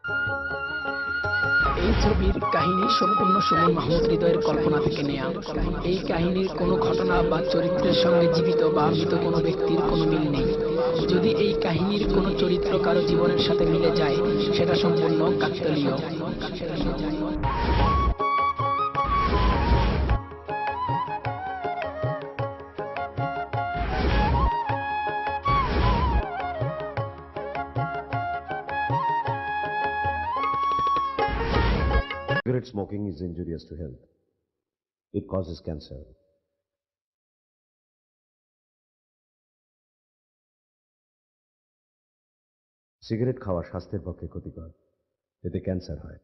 এই ছবির কাহিনী সম্পূর্ণ সুমন মাহমুদ হৃদয়ের কল্পনা থেকে নেয়া। এই কাহিনীর কোনো ঘটনা বা চরিত্রের সঙ্গে জীবিত বা মৃত কোনো ব্যক্তির কোনো মিল নেই। যদি এই কাহিনীর কোনো চরিত্র কারো জীবনের সাথে মিলে যায়, সেটা সম্পূর্ণ কাকতালীয়। Cigarette smoking is injurious to health. It causes cancer. Cigarette খাওয়া স্বাস্থ্যের পক্ষে ক্ষতিকর, এতে ক্যান্সার হয়।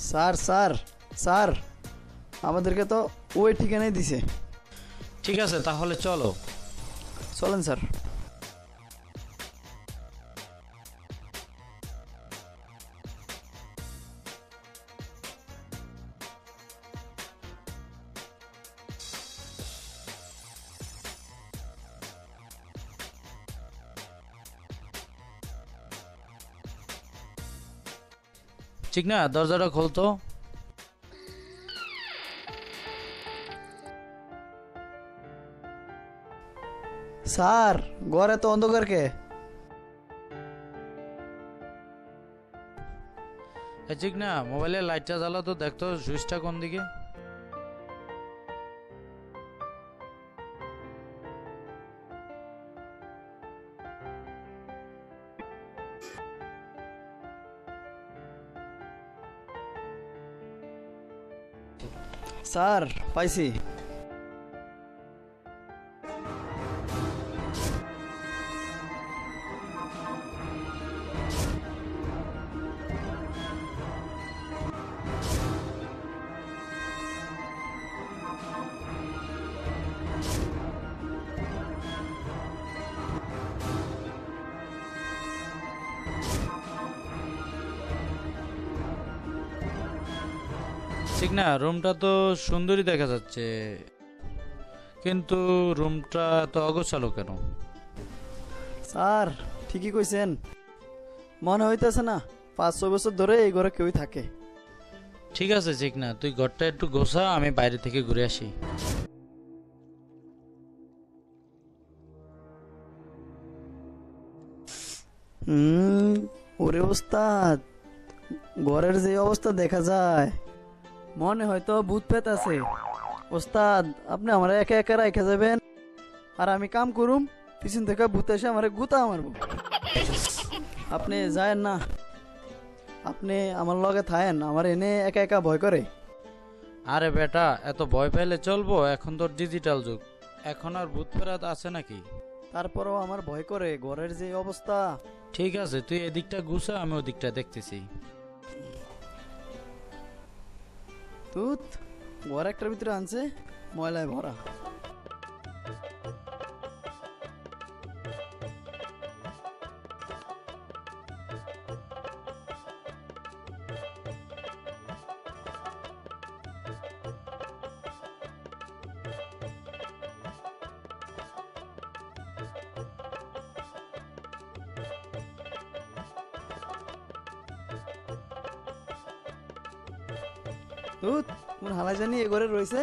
স্যার স্যার স্যার আমাদেরকে তো ওই ঠিকানায় দিছে। ঠিক আছে, তাহলে চলো। চলেন স্যার। চিকনা দরজাটা খোলতো। স্যার ঘরে তো অন্ধকার কে? চিকনা মোবাইলের লাইটটা জ্বালা তো, দেখতো সুইচটা কোন দিকে। স্যার পাইছি। চিকনা রুমটা তো সুন্দরই দেখা যাচ্ছে, কিন্তু রুমটা তো অগোছালো কেন? স্যার ঠিকই কইছেন, মনে হইতেছে না 5-6 বছর ধরে এই ঘরে কেউই থাকে। ঠিক আছে চিকনা, তুই ঘরটা একটু গোছা, আমি বাইরে থেকে ঘুরে আসি। ওরে ওস্তাদ, ঘরের যে অবস্থা দেখা যায় মনে হয়তো ভূত পেত আছে। ওস্তাদ আপনি আমার একা একা রাখা যাবেন আর আমি কাম করুম, পিছন থেকে ভূত এসে আমার গুতা মারব। আপনি যায়েন না, আপনি আমার লগে থাকেন, আমার এনে একা একা ভয় করে। আরে বেটা, এত ভয় পেলে চলবো? এখন তো ডিজিটাল যুগ, এখন আর ভূত প্রেত আছে নাকি? তারপরেও আমার ভয় করে, ঘরের যে অবস্থা। ঠিক আছে, তুই এদিকটা গুছা, আমি ওদিকটা দেখতেছি। তুত ঘর একটার ভিতরে আনছে ময়লায় ভরা। তুত কোন হালাই জানি এ ঘরে রয়েছে,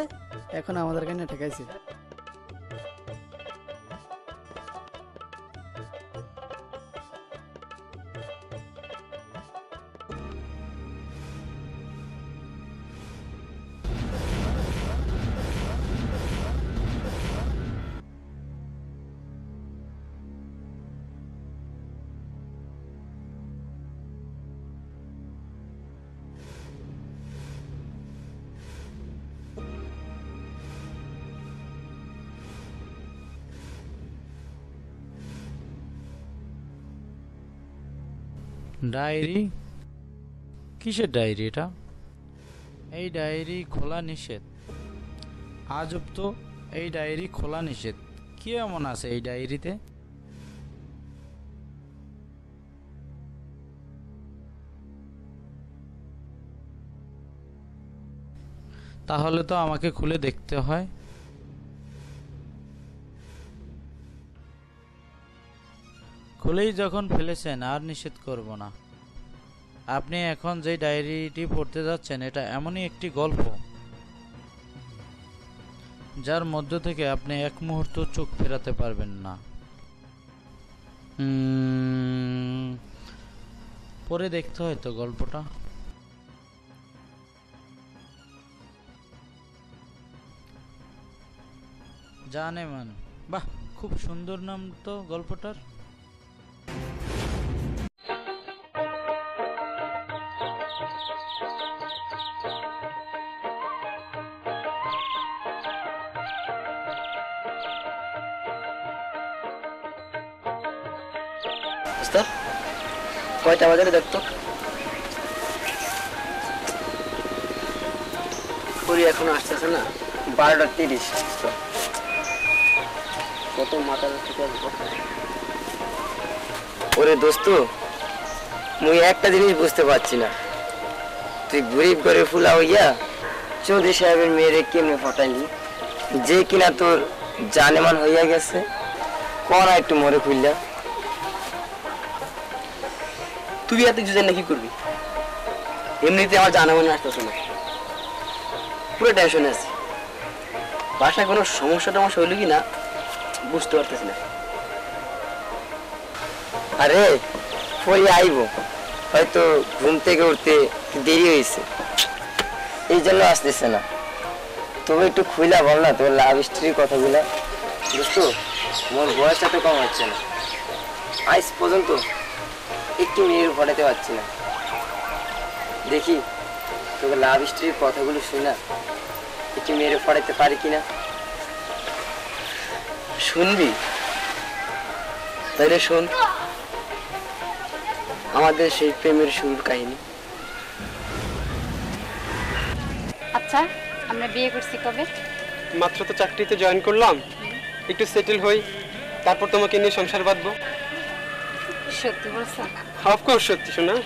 এখন আমাদের কাছে ঠেকাইছে। ডায়েরি? কিসের ডায়েরি এটা? এই ডায়েরি খোলা নিষেধ। আজব তো, এই ডায়েরি খোলা নিষেধ। কি এমন আছে এই ডায়েরিতে? তাহলে তো আমাকে খুলে দেখতে হয়। খুলেই যখন ফেলেছেন আর নিষেধ করব না। আপনি এখন যে ডায়েরিটি পড়তে যাচ্ছেন, এটা এমনই একটি গল্প যার মধ্য থেকে আপনি এক মুহূর্ত চোখ ফেরাতে পারবেন না। পরে দেখতে হয় তো গল্পটা। জানেমান, বাহ, খুব সুন্দর নাম তো গল্পটার। কয়টা বাজারে দেখতো পুরি এখনো আসতেছে না? 12:30। কত মাথা ওরে দোস্ত, মুই একটা জিনিস বুঝতে পারছি না, তুই গরিব করে ফুলা হইয়া চৌধুরী সাহেবের মেয়েরে কেমনে ফটাইলি, যে কিনা তোর জানেমান হইয়া গেছে। করা একটু মরে খুললা, তুই এত কিছু জানলে কি করবি? এমনিতে আমার জানা মনে আসতেছে না, পুরো টেনশনে আছি। বাসায় কোনো সমস্যা টমস্যা হইল কি না বুঝতে পারতেছি না। আরে পরে আইব, হয়তো ঘুম থেকে উঠতে দেরি হয়েছে, এই জন্য আসতেছে না। তবে একটু খুইলা বল না তোর লাভ স্টোরির কথাগুলো। দোস্ত, আমার বয়সটা তো কম হচ্ছে না, আজ পর্যন্ত একটু মেয়ের পড়াতে পারছি না। দেখি তোকে লাভ স্টোরির কথাগুলো শুনে না একটু মেয়ের পড়াতে পারি কিনা। শুনবি? তাইলে শোন আমাদের সেই প্রেমের শুরুর কাহিনী। আচ্ছা, আমরা বিয়ে করছি কবে? মাত্র তো চাকরিতে জয়েন করলাম, একটু সেটেল হই, তারপর তোমাকে নিয়ে সংসার বাঁধবো। সত্যি বলছো? অফকোর্স সত্যি শোনা।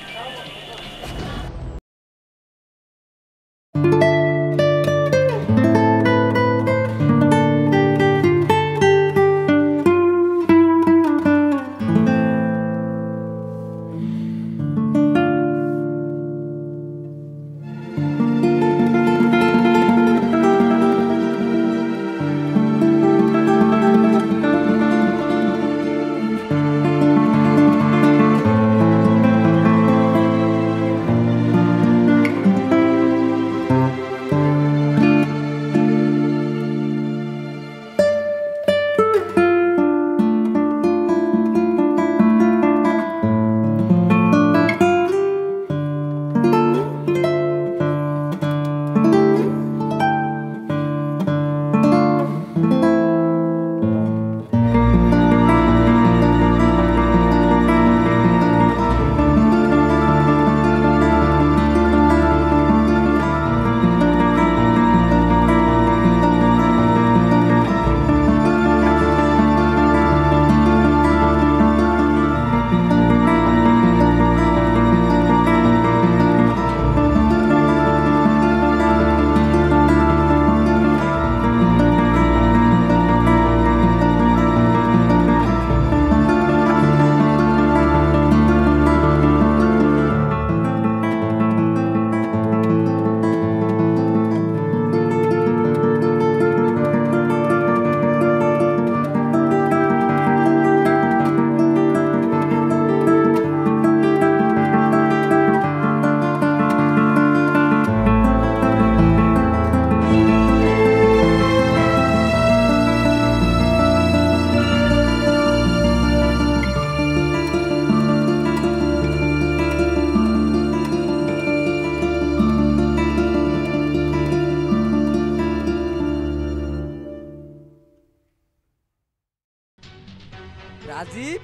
রাজীব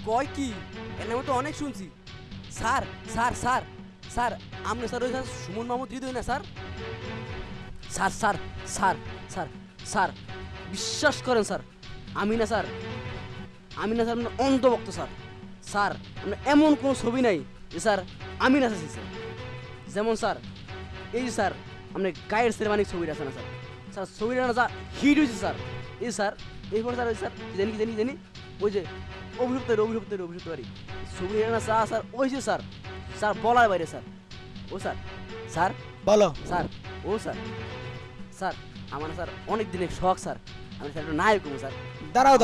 কয় কি এর নামে তো অনেক শুনছি। স্যার স্যার স্যার স্যার আপনি স্যার ওই স্যার সুমন মাহমুদ হৃদয় না sir? Sir sir sir sir sir বিশ্বাস করেন স্যার, আমি না স্যার, আমি না স্যার, আপনার অন্ধভক্ত স্যার। স্যার আপনার এমন কোনো ছবি নাই যে স্যার আমি না চাচ্ছি স্যার। যেমন স্যার এই যে স্যার আপনার গায়ের সেরেমানিক ছবিটা আছে না স্যার, স্যার ছবিটা না যা হিট হয়েছে স্যার। এই স্যার এরপর স্যার ওই স্যার জানি কি জানি জানি ওই যে অভিযুক্ত বাড়ি ছবি না চা স্যার ওই যে স্যার, স্যার বলার বাইরে স্যার। ও স্যার, স্যার বলো। স্যার ও স্যার, স্যার আমার না স্যার অনেক দিনের শখ স্যার, আমি স্যার একটু নায়ক হবো স্যার। দাঁড়াও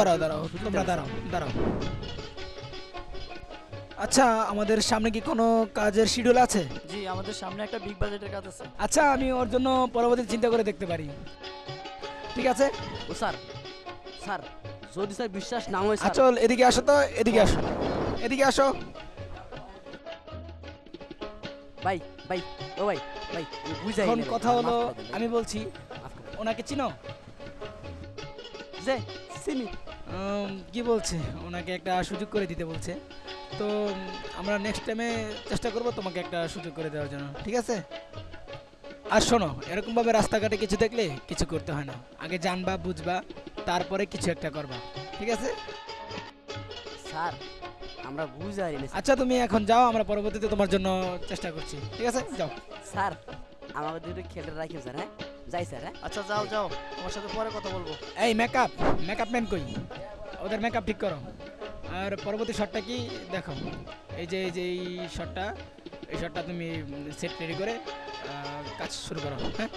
তোমরা দাঁড়াও। আচ্ছা, আমাদের সামনে কি কোনো কাজের শিডিউল আছে? জি আমাদের সামনে একটা বিগ বাজেটের কাজ আছে। আচ্ছা, আমি ওর জন্য পরবর্তী চিন্তা করে দেখতে পারি, ঠিক আছে? ও স্যার, স্যার যদি স্যার বিশ্বাস না হয় স্যার। আচ্ছা এদিকে আসো তো, এদিকে আসো। ভাই ভাই ও ভাই ভাই বুঝাই এখন কথা হলো, আমি বলছি ওনাকে চিনো? যে চিনি। কি বলছে, ওনাকে একটা সুযোগ করে দিতে বলছে, তো আমরা নেক্সট টাইমে চেষ্টা করব তোমাকে একটা সুযোগ করে দেওয়ার জন্য, ঠিক আছে? আর শোনো, এরকমভাবে রাস্তাঘাটে কিছু দেখলে কিছু করতে হয় না, আগে জানবা বুঝবা তারপরে কিছু একটা করবা, ঠিক আছে? স্যার আমরা বুঝাই না। আচ্ছা তুমি এখন যাও, আমরা পরবর্তীতে তোমার জন্য চেষ্টা করছি, ঠিক আছে? যাও। স্যার আমাকে দুটো খেলে রাখেন স্যার। হ্যাঁ যাই স্যার। হ্যাঁ আচ্ছা যাও যাও, তোমার সাথে পরে কথা বলবো। এই মেকআপ ম্যান কই? ওদের মেকআপ ঠিক করো। আর পরবর্তী শটটা কি দেখো, এই যে এই শটটা, এই শটটা তুমি সেট রেডি করে কাজ শুরু করো। হ্যাঁ,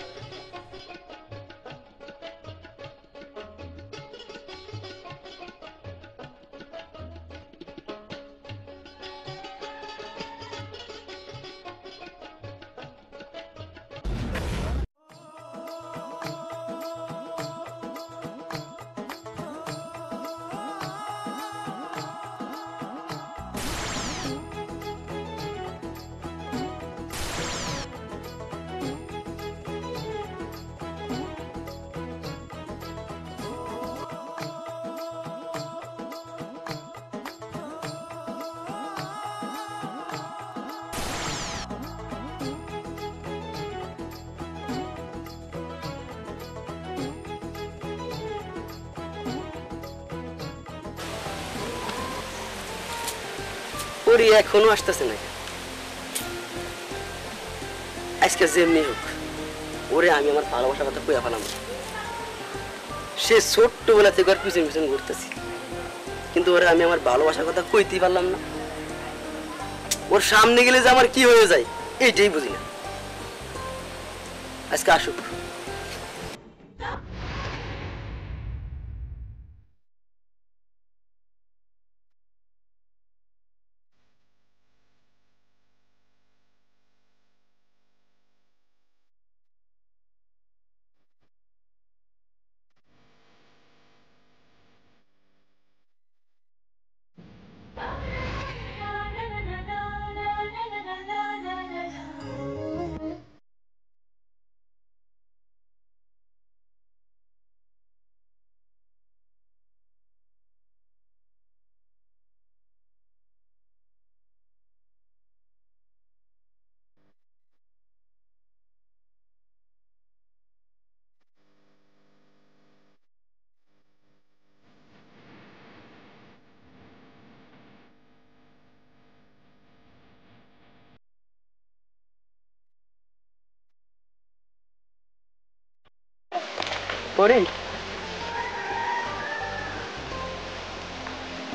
ওরে এখনো আসতেছে না। আজকে যেমনি হোক ওরে আমি আমার ভালোবাসার কথা কইয়া ফেলাম। সে ছোট্টবেলা থেকে ওর পিছন পিছন ঘুরতেছি, কিন্তু ওরে আমি আমার ভালোবাসার কথা কইতেই পারলাম না। ওর সামনে গেলে যে আমার কি হয়ে যায় এইটাই বুঝি না। আজকে আসুক। পরি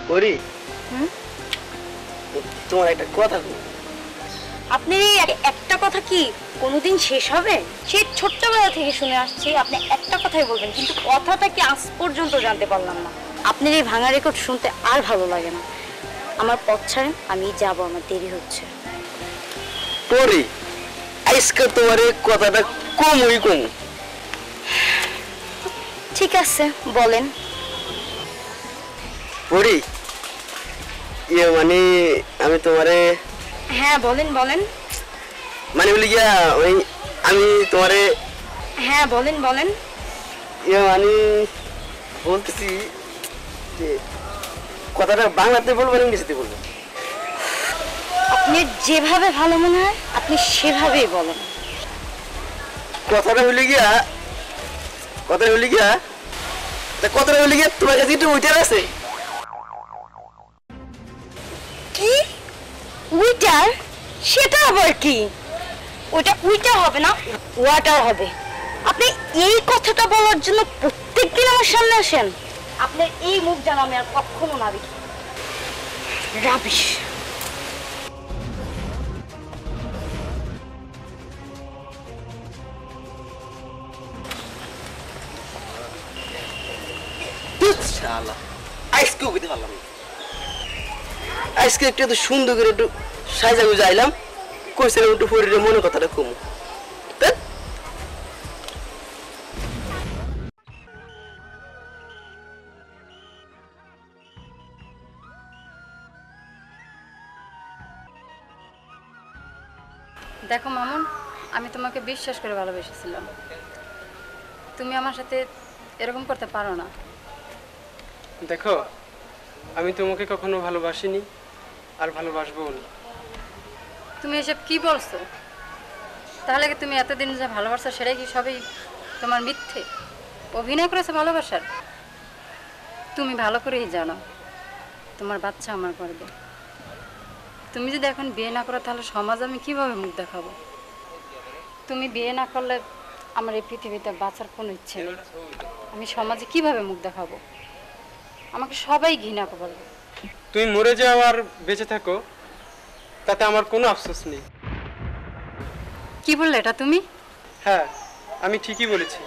পরি, তোমার একটা কথা বলবো। আপনি একটা কথা কি কোনোদিন শেষ হবে? সে ছোট্টবেলা থেকে শুনে আসছি আপনি একটা কথাই বলবেন, কিন্তু কথাটা কি আজ পর্যন্ত জানতে পারলাম না। আপনার এই ভাঙা রেকর্ড শুনতে আর ভালো লাগে না। আমার পথ ছাড়েন, আমি যাবো, আমার দেরি হচ্ছে। পরি, আজকে তোমার কথাটা কমই কম। ঠিক আছে, বলেন। পরি, ইয়ে মানে আমি তোমারে, হ্যাঁ বলেন বলেন। মানে বলি গিয়া ওই আমি তোমারে, হ্যাঁ বলেন বলেন। ইয়ে মানে বলতেছি যে কথাটা বাংলাতে বলবো না ইংরেজিতে বলবো? আপনি যেভাবে ভালো মনে হয় আপনি সেভাবেই বলেন। কথাটা হইলে গিয়া তোমার কাছে একটু উইটার আছে? কি উইটার? সেটা আবার কি? ওটা উইটার হবে না, ওয়াটার হবে। আপনি এই কথাটা বলার জন্য প্রত্যেকদিন আমার সামনে আসেন? আপনার এই মুখ যেন আমি আর কখনো না দেখি। রাবিশ। আজকেও খেতে পারলাম না। আজকে একটু এত সুন্দর করে একটু সাজা গুজা আইলাম, কইছিলাম একটু শরীরে মনে কথাটা কমু। দেখো মামুন, আমি তোমাকে বিশ্বাস করে ভালোবেসেছিলাম। তুমি আমার সাথে এরকম করতে পারো না। দেখো, আমি তোমাকে কখনো ভালোবাসিনি আর ভালোবাসবও না। তুমি এসব কি বলছো? তাহলে কি তুমি এতদিন যে ভালোবাসা সেটাই কি সবই তোমার মিথ্যে অভিনয় করেছে ভালোবাসার? তুমি ভালো করেই জানো তোমার বাচ্চা আমার করবে। তুমি যদি এখন বিয়ে না করো তাহলে সমাজ আমি কিভাবে মুখ দেখাবো? তুমি বিয়ে না করলে আমার এই পৃথিবীতে বাঁচার কোনো ইচ্ছে নেই। আমি সমাজে কিভাবে মুখ দেখাবো? আমাকে সবাই ঘৃণা করবে। তুমি মরে যাও আর বেঁচে থাকো, তাতে আমার কোনো আফসোস নেই। কি বললে এটা তুমি? হ্যাঁ, আমি ঠিকই বলেছি।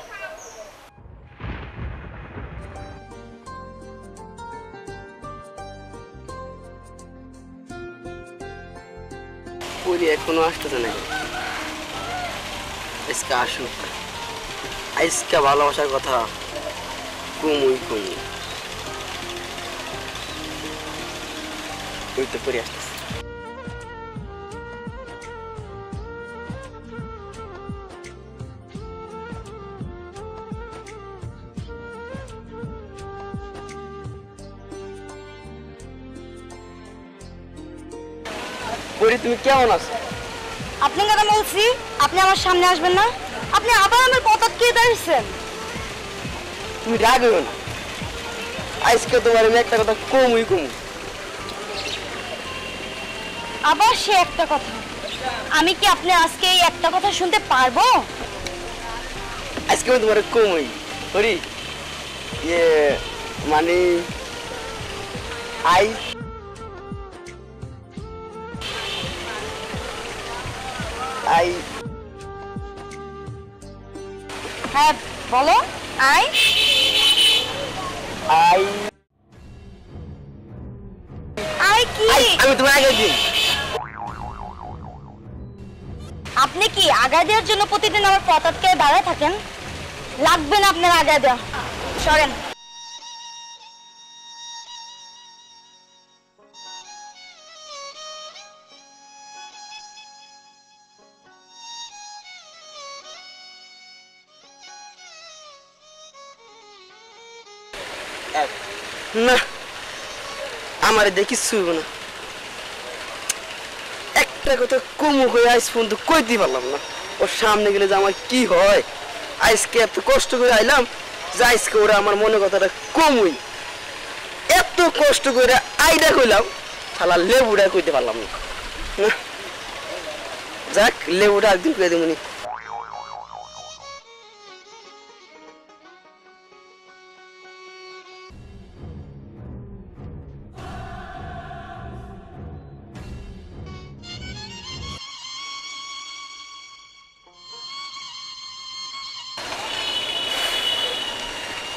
পরি এখনো আসতেছে না, আজকে আসুক। আজকে ভালোবাসার কথা কুমুই কুমু, ওই তো পরি আসতেছে। পরি তুমি কেমন আছো? আপনি কেন বলছি আপনি আমার সামনে আসবেন না? আপনি আবার আমার পথ আটকে দাঁড়িয়েছেন। তুমি রাগ হইও না, আজকে তোমার আমি একটা কথা কমই কমু। আবার সে একটা কথা? আমি কি আপনি আজকে এই একটা কথা শুনতে পারবো? আজকে আমি তোমার কমই হরি, ইয়ে মানে আই আই হ্যাঁ বলো। আই আই আই কি? আমি তোমার আগে দিই। আপনি কি আগায় দেওয়ার জন্য প্রতিদিন আমার পথ আটকে দাঁড়ায় থাকেন? লাগবে না আপনার আগায় দেওয়া, সরেন। না, আমার দেখিস না, একটা কথা কমু হয়ে আজ পর্যন্ত কইতে পারলাম না। ওর সামনে গেলে যে আমার কি হয়, আজকে এত কষ্ট করে আইলাম যে আজকে ওরা আমার মনে কথাটা কমুই, এত কষ্ট করে আইডা কইলাম, শালা লেবুটা কইতে পারলাম না। যাক, লেবুটা একদিন কয়ে দেবনি।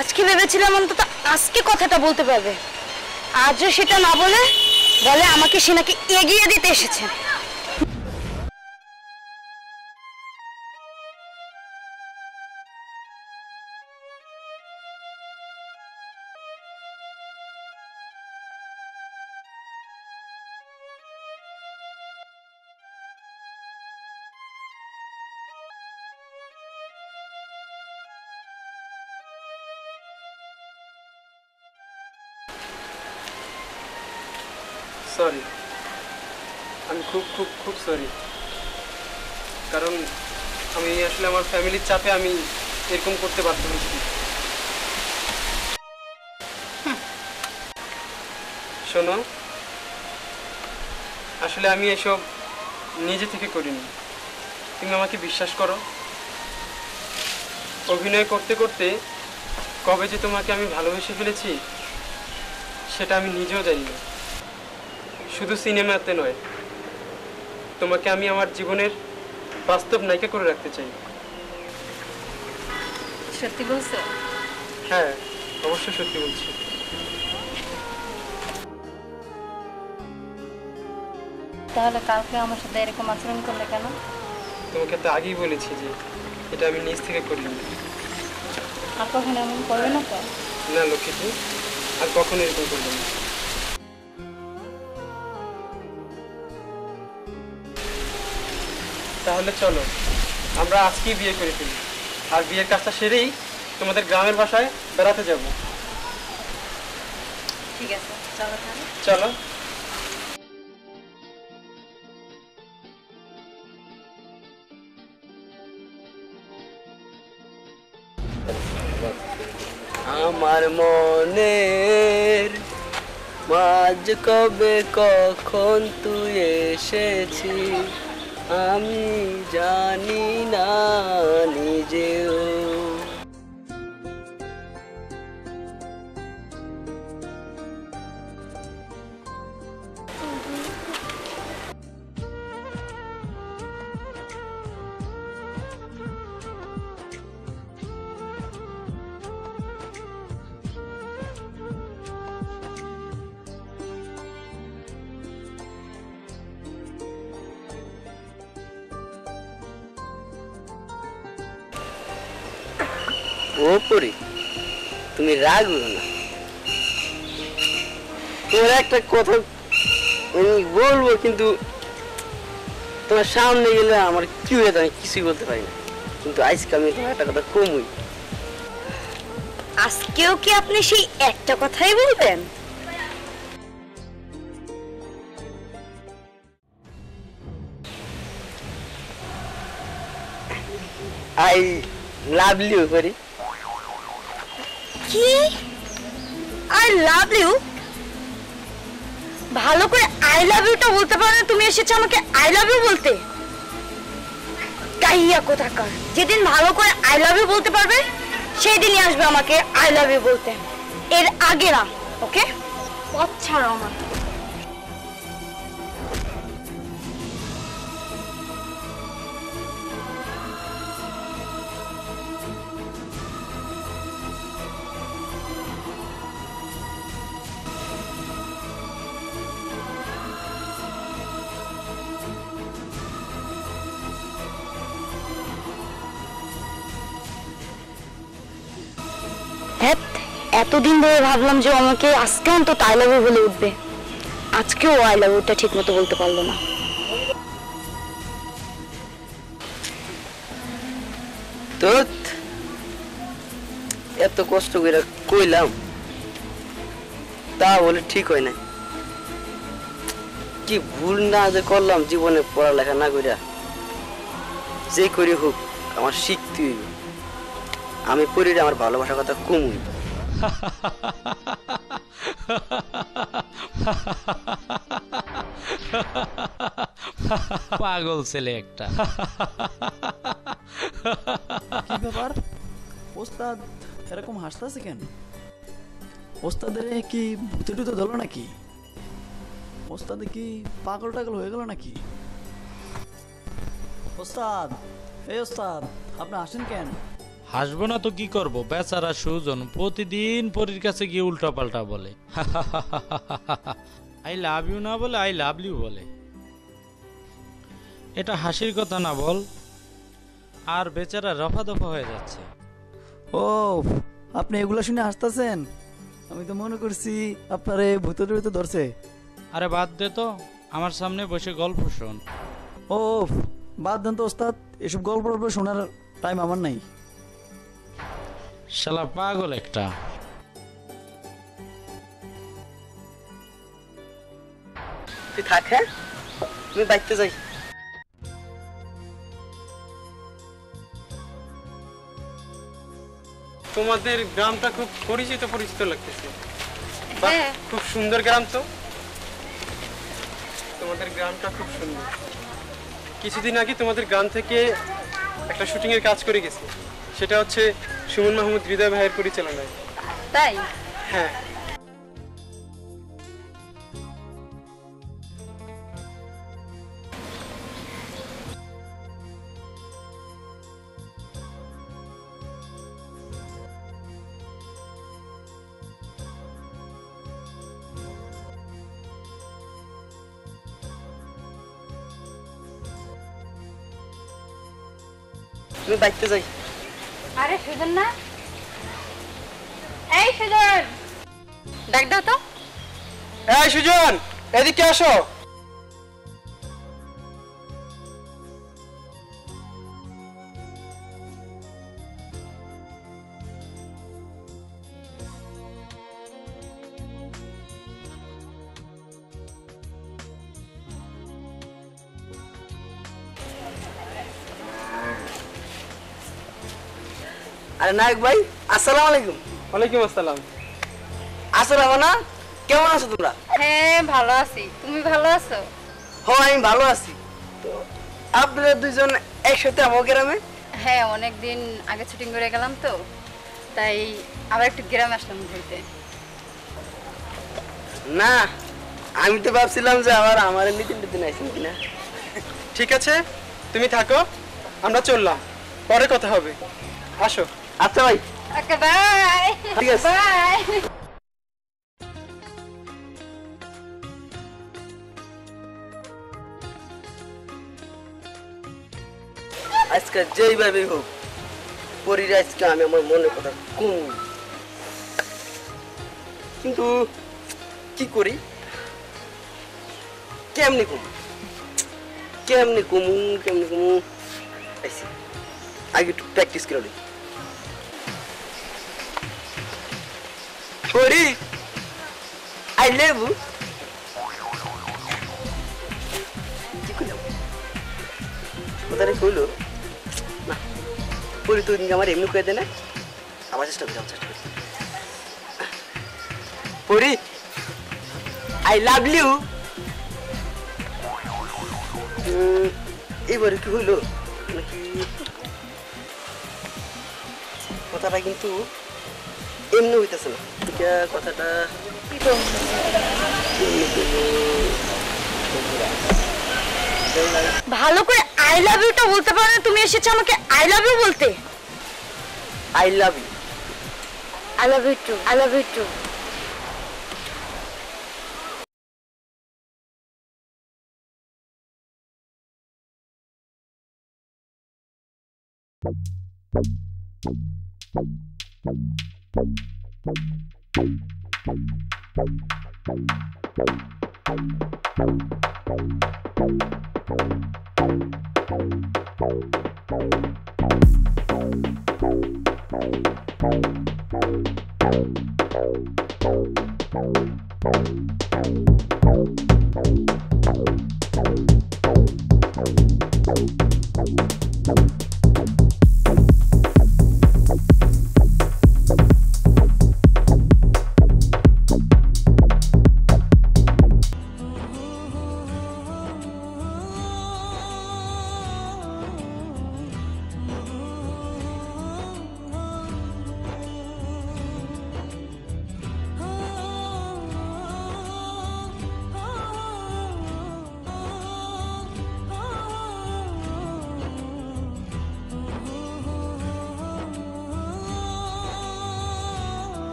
আজকে ভেবেছিলাম অন্তত আজকে কথাটা বলতে পারবে, আজও সেটা না বলে বলে আমাকে সে নাকি এগিয়ে দিতে এসেছে। সরি, আমি খুব খুব খুব সরি। কারণ আমি আসলে আমার ফ্যামিলির চাপে আমি এরকম করতে বাধ্য হয়েছি। শোনো, আসলে আমি এসব নিজে থেকে করিনি, তুমি আমাকে বিশ্বাস করো। অভিনয় করতে করতে কবে যে তোমাকে আমি ভালোবেসে ফেলেছি সেটা আমি নিজেও জানি না। শুধু সিনেমাতে নয়, তোমাকে আমি আমার জীবনের বাস্তব নায়িকা করে রাখতে চাই। সত্যি বলছো? হ্যাঁ, অবশ্যই সত্যি বলছি। তাহলে কালকে আমার সাথে এরকম আচরণ করলে কেন? তোমাকে তো আগেই বলেছি যে এটা আমি নিজ থেকে করিনি। আর কখনো এমন করবে না তো? না লক্ষ্মীটি, আর কখনো এরকম করবো না। তাহলে চলো আমরা আজকেই বিয়ে করে ফেলি, আর বিয়ের কাজটা সেরেই তোমাদের গ্রামের বাসায় বেড়াতে যাব। ঠিক আছে, চলো তাহলে। চলো। আমার মনের মাঝ কবে কখন তুই এসেছিস আমি জানি না নিজেও। ও পরি, তুমি রাগ হলো না। তোমার একটা কথা আমি বলবো, কিন্তু তোমার সামনে গেলে আমার কি হয়ে আমি কিছুই বলতে পারি না। কিন্তু আজকে আমি তোমার একটা কথা কমই। আজকেও কি আপনি সেই একটা কথাই বলবেন? I love you Pori. কি? I love you? ভালো করে আই লাভ ইউটা বলতে পারো না, তুমি এসেছো আমাকে আই লাভ ইউ বলতে? কাইয়া কোথাকার, যেদিন ভালো করে আই লাভ ইউ বলতে পারবে সেই দিনই আসবে আমাকে আই লাভ ইউ বলতে, এর আগে না। ওকে, পথ ছাড়ো আমার। এতদিন ধরে ভাবলাম যে আমাকে আজকে অন্তত আই লাভ ইউ বলে উঠবে, আজকেও আই লাভ ইউটা ঠিক মতো বলতে পারলো না। তো এত কষ্ট করে কইলাম, তা বলে ঠিক হয় না। কি ভুল না যে করলাম জীবনে, পড়ালেখা না কইরা যে করি হোক আমার শিখতে হইবে। আমি পড়ি আমার ভালোবাসার কথা কমই। পাগল ছেলে একটা। কি ব্যাপার ওস্তাদ এরকম হাসতেছে কেন? ওস্তাদের কি ভূতে টুতে ধরলো নাকি? ওস্তাদে কি পাগল টাগল হয়ে গেল নাকি? ওস্তাদ, এই ওস্তাদ আপনি আসেন কেন? হাসবো না তো কি করব? বেচারা সুজন প্রতিদিন পরীর কাছে গিয়ে উল্টা পাল্টা বলে। আই লাভ ইউ না বলে আই লাভ ইউ বলে। এটা হাসির কথা না বল। আর বেচারা রফা দফা হয়ে যাচ্ছে। ও আপনি এগুলো শুনে হাসতেছেন? আমি তো মনে করছি আপনারে ভূতে টুতে ধরছে। আরে বাদ দে তো, আমার সামনে বসে গল্প শোন। ও বাদ দেন তো ওস্তাদ, এসব গল্প টল্প শোনার টাইম আমার নাই। শালা পাগল একটা। তুই থাক, হ্যাঁ আমি বাইতে যাই। তোমাদের গ্রামটা খুব পরিচিত পরিচিত লাগতেছে। বাহ, হ্যাঁ। খুব সুন্দর গ্রাম তো। তোমাদের গ্রামটা খুব সুন্দর। কিছুদিন আগে তোমাদের গ্রাম থেকে একটা শুটিং এর কাজ করে গেছে, সেটা হচ্ছে সুমন মাহমুদ হৃদয় ভাইয়ের পরিচালনায়। তাই? হ্যাঁ, আমি বাইতে যাই। আরে সুজন না, এই সুজন, ডাক দাও তো। এই সুজন, এদিকে আসো। আরে নায়ক ভাই, আসসালামু আলাইকুম। ওয়ালাইকুম আসসালাম। আসো রামানা, কেমন আছো তোমরা? হ্যাঁ ভালো আছি, তুমি ভালো আছো? হ্যাঁ আমি ভালো আছি। তো আপনারা দুইজন একসাথে আমার গ্রামে? হ্যাঁ, অনেকদিন আগে শুটিং করে গেলাম তো, তাই আবার একটু গ্রামে আসলাম ঘুরতে। না, আমি তো ভাবছিলাম যে আমার মিটিং টিটিং আইছেন কিনা। ঠিক আছে, তুমি থাকো, আমরা চললাম, পরে কথা হবে। আসো। আচ্ছা ভাই, ওকে বাই। ঠিক আছে। বাই। আজকে যেইভাবে হোক পরীর আজকে আমি আমার মনের কথা কম, কিন্তু কি করি, কেমনি কমু কেমনি কমু কেমনি কমু আইসি আগে একটু প্র্যাকটিস করে নিই। পরি আই লাভ ইউ। কি করলাম কথাটা কইলো না, পরি তো আমার এমনি কয়ে দেয় না, আমার চেষ্টা করি চেষ্টা করি। পরি আই লাভ ইউ। এবারে কি হইলো নাকি কথাটা কিন্তু এমনি হইতেছে না, কথাটা ভালো করে আই লাভ ইউটা বলতে পারো না, তুমি এসেছো আমাকে আই লাভ ইউ বলতে। I love you. I love you too, I love you too.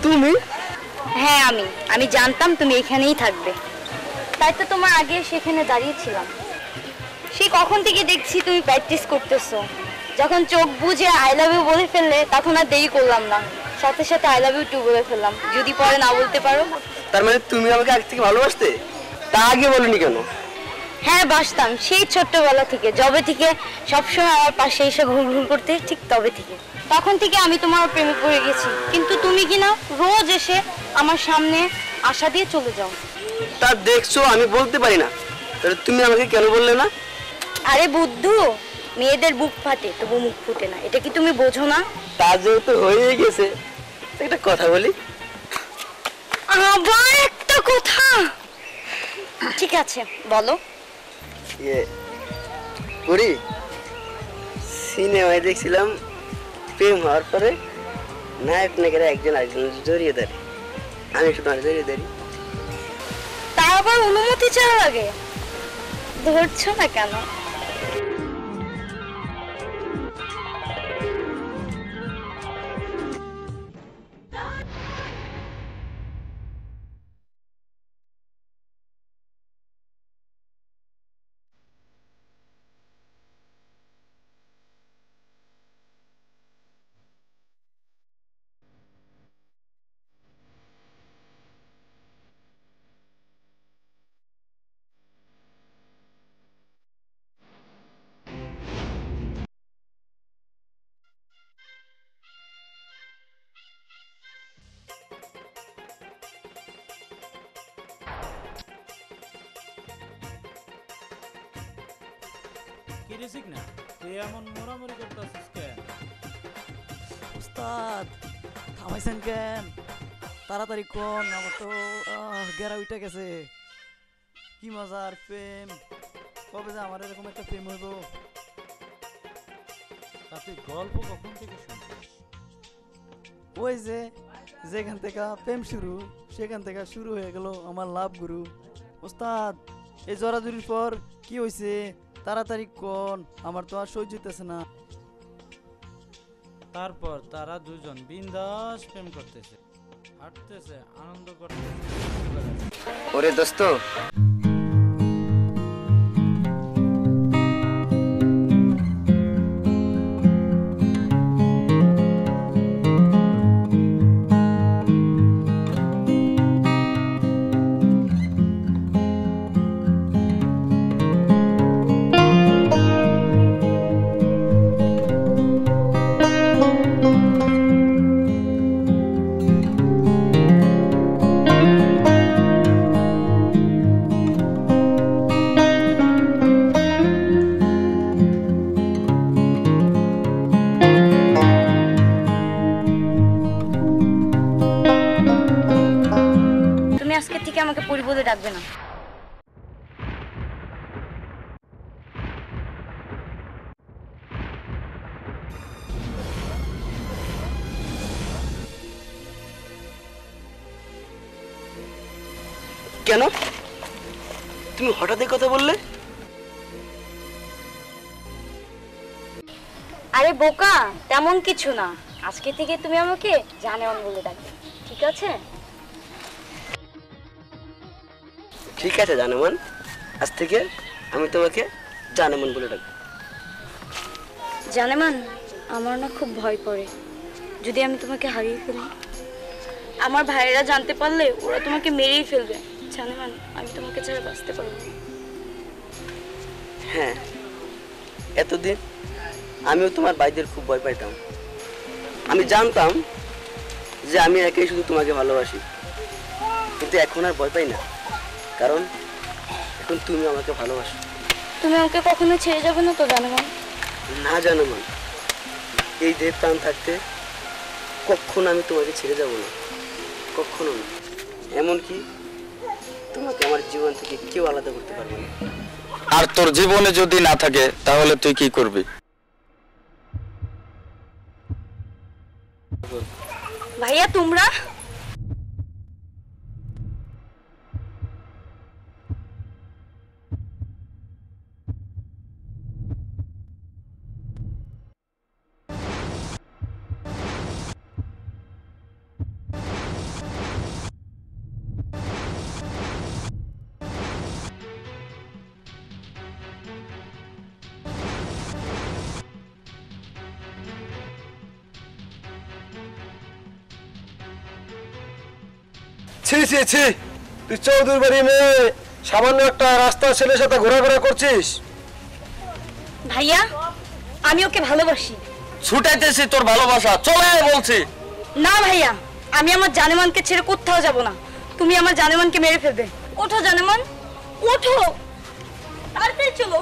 তুমি? হ্যাঁ আমি জানতাম তুমি এখানেই থাকবে, তাই তো তোমার আগে সেখানে দাঁড়িয়েছিলাম। সেই কখন থেকে দেখছি তুমি প্র্যাকটিস করতেছো, যখন চোখ বুঝে আই লাভ ইউ বলে ফেললে তখন আর দেরি করলাম না, সাথে সাথে আই লাভ ইউ টু বলে ফেললাম। যদি পরে না বলতে পারো। তার মানে তুমি আমাকে আগে থেকে ভালোবাসতে, তা আগে বলনি কেন? হ্যাঁ বাসতাম, সেই ছোট্টবেলা থেকে, যবে থেকে সবসময় আমার পাশে এসে ঘুরঘুর করতে, ঠিক তবে থেকে। তখন থেকে আমি তোমার প্রেমে পড়ে গেছি, কিন্তু তুমি কি না রোজ এসে আমার সামনে আশা দিয়ে চলে যাও। তা দেখছো আমি বলতে পারি না, তাহলে তুমি আমাকে কেন বললে না? আরে বুদ্ধু, মেয়েদের বুক ফাটে তবু মুখ ফুটে না, এটা কি তুমি বোঝো না? তা যেহেতু হয়ে গেছে, একটা কথা বলি। আবার একটা কথা? ঠিক আছে বলো। করি সিনেমায় দেখছিলাম প্রেম হওয়ার পরে নায়ক নায়িকারা একজন আরেকজন জড়িয়ে ধরে, আমি শুধু জড়িয়ে ধরি। তা আবার অনুমতি চাওয়া লাগে, ধরছো না কেন? কি রে সিকনা, তুই এমন মোরামুরি করতেছিস কেন? উস্তাদ থামাইছেন কেন? তাড়াতাড়ি কোন, আমার তো গেরা উঠে গেছে। কি মজার প্রেম, কবে যে আমার এরকম একটা প্রেম হইব। তা তুই গল্প কখন থেকে শুনছিস? ওই যে যেখান থেকে প্রেম শুরু, সেখান থেকে শুরু হয়ে গেল আমার লাভ গুরু। উস্তাদ এই জড়াজড়ির পর কি হয়েছে তাড়াতাড়ি কোন, আমার তো আর সহ্য হইতেছে না। তারপর তারা দুজন বিন্দাস প্রেম করতেছে, হাঁটতেছে, আনন্দ করতেছে। ওরে দোস্ত, আমাকে পরি বলে ডাকবে না। কেন তুমি হঠাৎ এই কথা বললে? আরে বোকা, তেমন কিছু না। আজকে থেকে তুমি আমাকে জানেমান বলে ডাকবে, ঠিক আছে? ঠিক আছে জানেমান, আজ থেকে আমি তোমাকে জানেমান বলে ডাকবো। জানেমান, আমার না খুব ভয় করে যদি আমি তোমাকে হারিয়ে ফেলি। আমার ভাইয়েরা জানতে পারলে ওরা তোমাকে মেরেই ফেলবে। জানেমান, আমি তোমাকে ছাড়া বাঁচতে পারবো না। হ্যাঁ, এতদিন আমিও তোমার ভাইদের খুব ভয় পাইতাম। আমি জানতাম যে আমি একাই শুধু তোমাকে ভালোবাসি, কিন্তু এখন আর ভয় পাই না, কারণ এখন তুমি আমাকে ভালোবাসো। তুমি আমাকে কখনো ছেড়ে যাবে না তো জানেমান? না জানেমান, এই দেহ প্রাণ থাকতে কখনো আমি তোমাকে ছেড়ে যাব না, কখনো না। এমনকি তোমাকে আমার জীবন থেকে কেউ আলাদা করতে পারবে না। আর তোর জীবনে যদি না থাকে তাহলে তুই কি করবি? ভাইয়া তোমরা? ছি ছি ছি, তুই চৌধুরী বাড়ি মেয়ে সামান্য একটা রাস্তার ছেলের সাথে ঘোরাঘোরা করছিস? ভাইয়া, আমি ওকে ভালোবাসি। ছুটাইতেছি তোর ভালোবাসা, চলে আয় বলছি। না ভাইয়া, আমি আমার জানেমানকে ছেড়ে কোথাও যাব না। তুমি আমার জানেমানকে মেরে ফেলবে। ওঠো জানেমান, ওঠো, তাড়াতাড়ি চলো।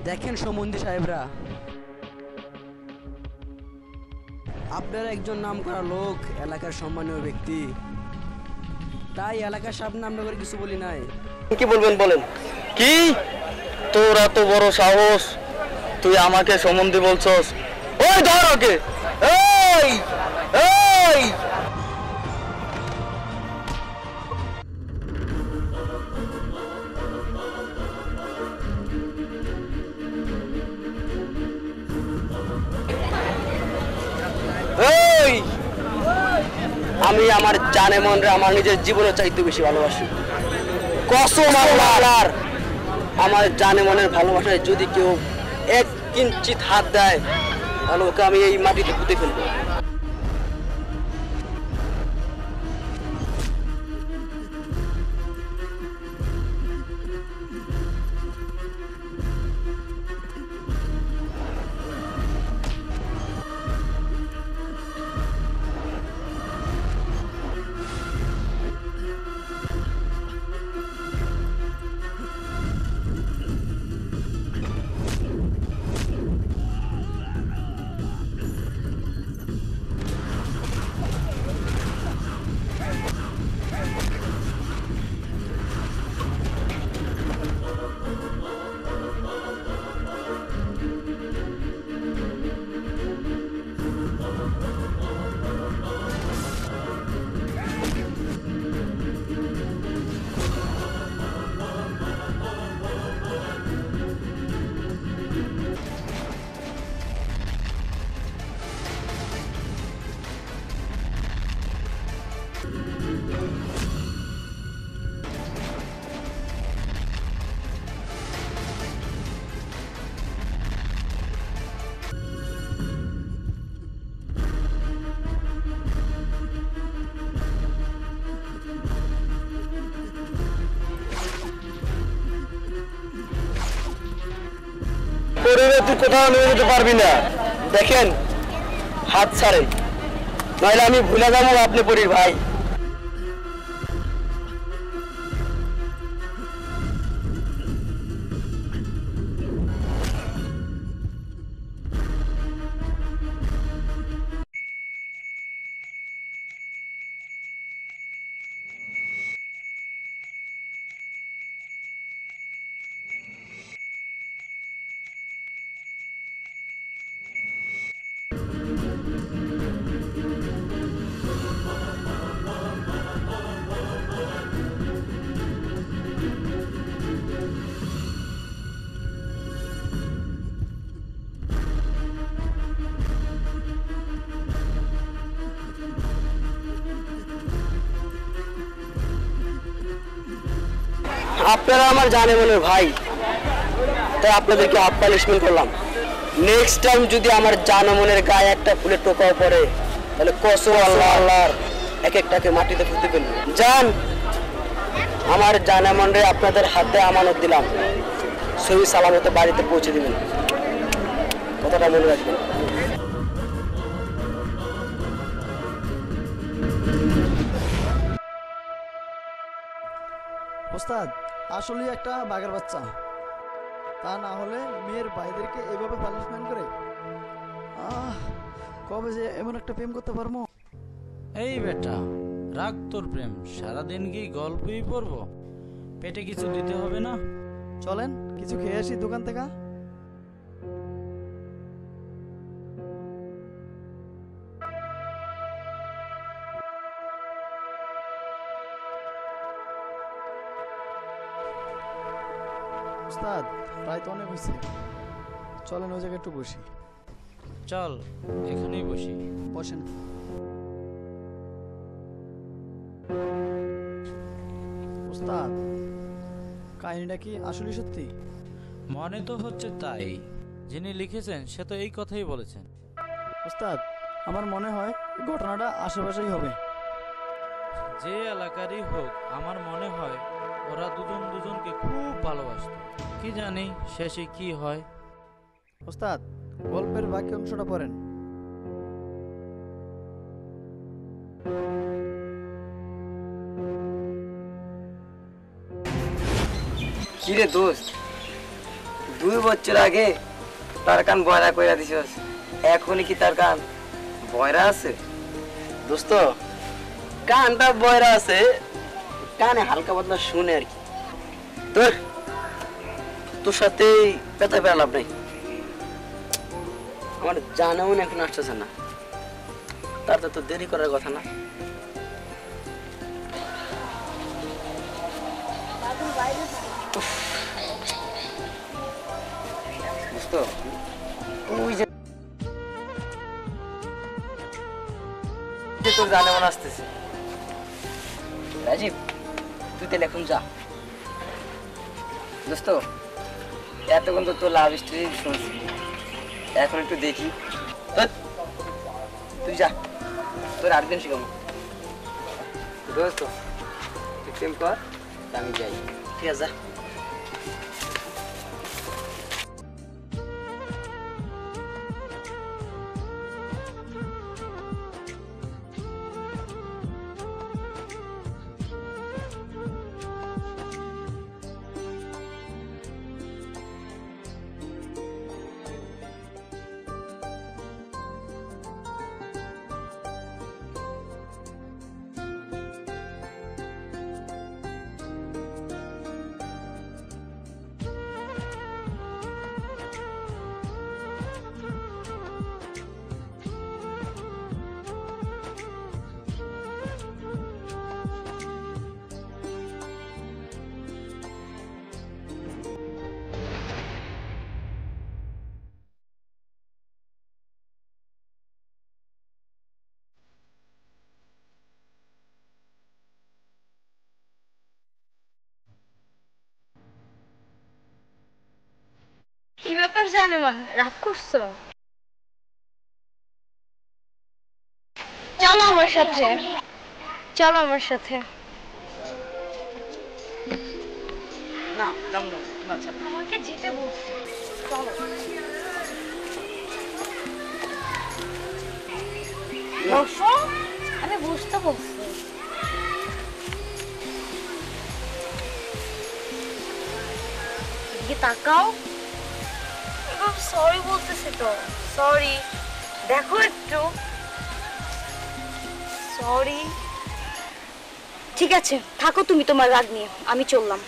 দেখেন সমন্ধি সাহেবরা, আপনার একজন নামকরা লোক, এলাকার সম্মানীয় ব্যক্তি, তাই এলাকার সামনে আমরা করে কিছু বলি নাই। কি বলবেন বলেন? কি তোর এত বড় সাহস, তুই আমাকে সম্বন্ধে বলছস? ওই ধর ওকে। এই এই এই আমি আমার জানে মন রে আমার নিজের জীবনের চাইতে বেশি ভালোবাসি। কসম আল্লাহর, আমার জানে মনের ভালোবাসায় যদি কেউ এক কিঞ্চিত হাত দেয় তাহলে ওকে আমি এই মাটিতে পুঁতে ফেলবো। তুই কোথাও নিয়ে যেতে পারবি না। দেখেন হাত ছাড়েন, নইলে আমি ভুলে যাবো আপনি পরীর ভাই। আপনারা আমার জানে মনের ভাই, তাই আপনাদেরকে হাফ পানিশমেন্ট করলাম। নেক্সট টাইম যদি আমার জানে মনের গায়ে একটা ফুলের টোকাও পড়ে তাহলে কসম আল্লাহর এক একটাকে মাটিতে পুঁতে ফেলবেন। যান, আমার জানে মনে আপনাদের হাতে আমানত দিলাম, সহি সালামতে বাড়িতে পৌঁছে দিবেন, কথাটা মনে রাখবেন। ওস্তাদ আসলে একটা বাঘের বাচ্চা, তা না হলে মেয়ের ভাইদেরকে এভাবে পানিশমেন্ট করে কবে যে এমন একটা প্রেম করতে পারবো। এই বেটা রাগ তোর প্রেম, সারাদিন কি গল্পই পড়বো? পেটে কিছু দিতে হবে না? চলেন কিছু খেয়ে আসি দোকান থেকে। ওস্তাদ প্রায় তো অনেক হয়েছে, চলেন ওই জায়গায় একটু বসি। চল এখানেই বসি। বসেন। ওস্তাদ কাহিনীটা কি আসলে সত্যি? মনে তো হচ্ছে তাই, যিনি লিখেছেন সে তো এই কথাই বলেছেন। ওস্তাদ আমার মনে হয় ঘটনাটা আশেপাশেই হবে। যে এলাকারই হোক, আমার মনে হয় ওরা দুজন দুজনকে খুব ভালোবাসত। কি জানি শেষে কি হয়। ওস্তাদ গল্পের বাকি অংশটা পড়েন। কিরে দোস্ত, 2 বছর আগে তার কান বয়রা কইরা দিছস, এখনই কি তার কান বয়রা আছে দোস্ত, কানটা বয়রা আছে, কানে হালকা পাতলা শুনে আর কি। তোর সাথে পেতা পেরা লাভ নাই, আমার জানা মনে এখন আসতেছে না, তার তো দেরি করার কথা না। বুঝতো ওই যে তোর জানে মনে আসতেছে। রাজীব তুই তাহলে এখন যা দোস্ত, এতক্ষণ তো তোর লাভ স্টোরি শুনছি, এখন একটু দেখি। তুই যা, তোর 8 দিন শিখাবো দোস্ত, তুই প্রেম কর, আমি যাই। ঠিক আছে যা। কি ব্যাপার জানে মা, রাগ করছো? চলো আমার সাথে, চলো আমার সাথে। না যাম না, আমাকে যেতে বলছি, চলো। বসো, আমি বুঝতে বলছি। এদিকে তাকাও। সরি বলতেছি তো, সরি, দেখো একটু, সরি। ঠিক আছে থাকো তুমি তোমার রাগ নিয়ে, আমি চললাম।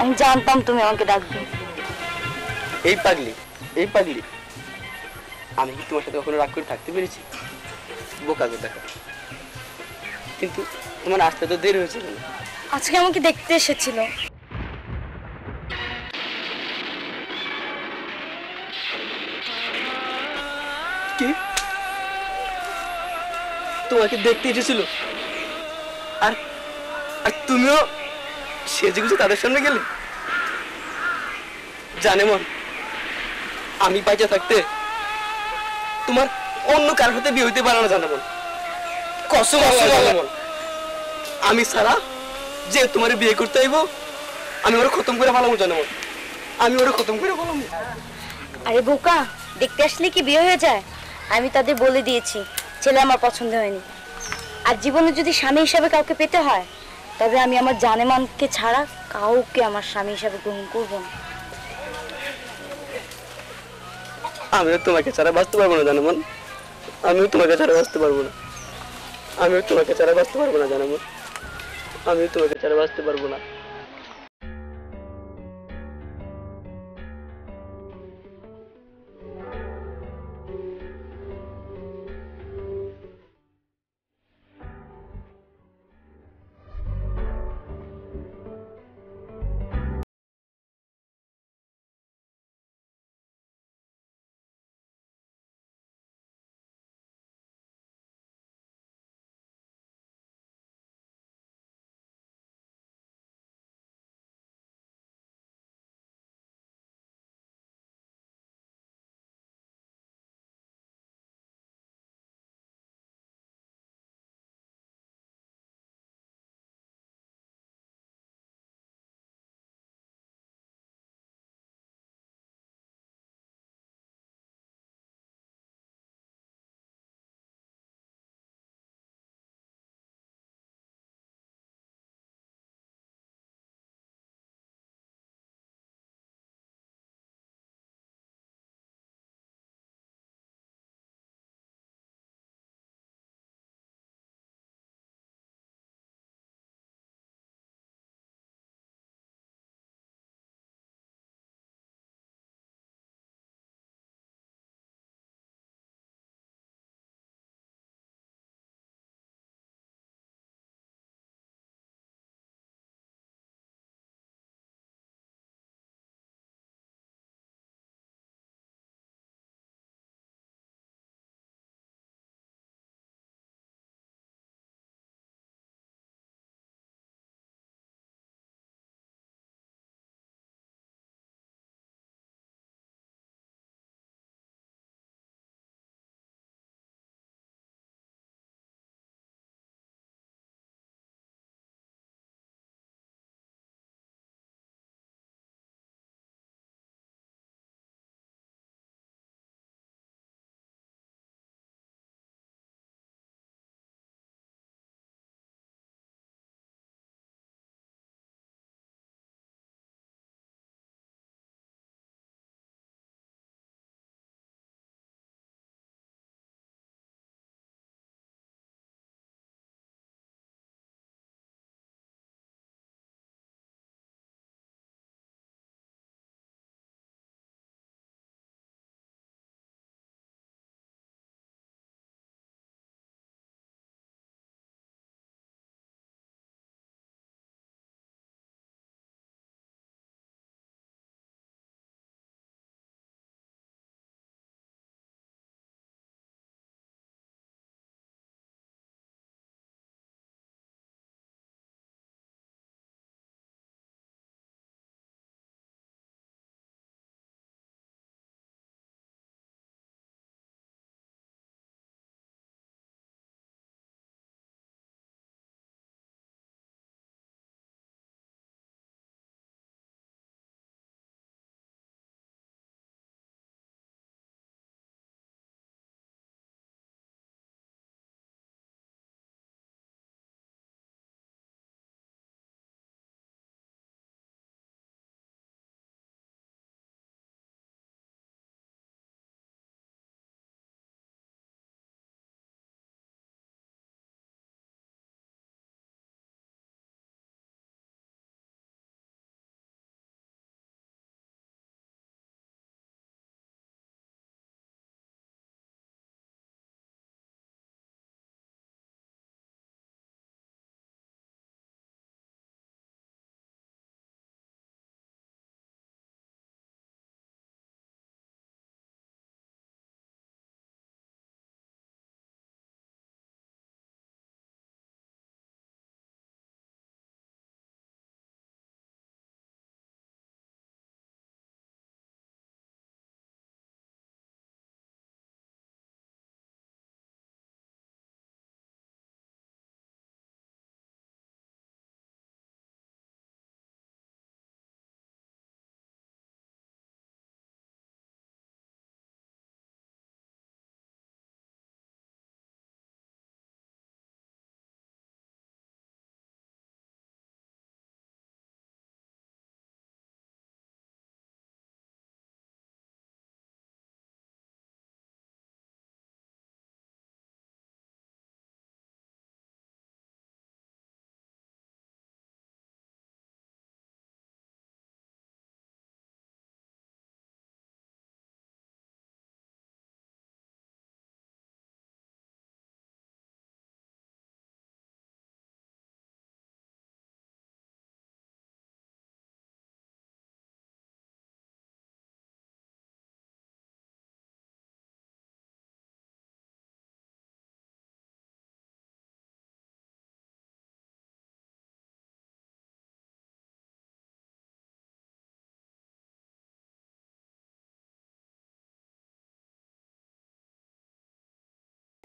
আমি জানতাম তুমি আমাকে ডাকবে। এই পাগলি, এই পাগলি, আমি কি তোমার সাথে কখনো রাগ করে থাকতে পেরেছি? বোকা গো দেখা, কিন্তু তোমার আসতে তো দেরি হয়েছিল না। আজকে আমাকে দেখতে এসেছিল। কি তোমাকে দেখতে এসেছিল? আর তুমিও সেজে গুছে তাদের সামনে গেলে? জানে মন, আমি বাইচা থাকতে তোমার অন্য কারোর সাথে বিয়ে হইতে পারে না। জানে মন, কসম জানে মন, আমি সারা যে তোমার বিয়ে করতে আইব আমি ওরা খতম করে ফেলাম জানামন, আমি ওরা খতম করে ফেলাম। আরে বোকা, দেখতে আসলে কি বিয়ে হয়ে যায়? আমি তাদের বলে দিয়েছি ছেলে আমার পছন্দ হয়নি। আর জীবনে যদি স্বামী হিসাবে কাউকে পেতে হয়, তবে আমি আমার জানেমানকে ছাড়া কাউকে আমার স্বামী হিসাবে গ্রহণ করব না। আমিও তোমাকে ছাড়া বাঁচতে পারবো না জানামন, আমিও তোমাকে ছাড়া বাঁচতে পারবো না, আমিও তোমাকে ছাড়া বাঁচতে পারবো না জানামন, আমিও তোমাকে ছাড়া বাঁচতে পারবো না।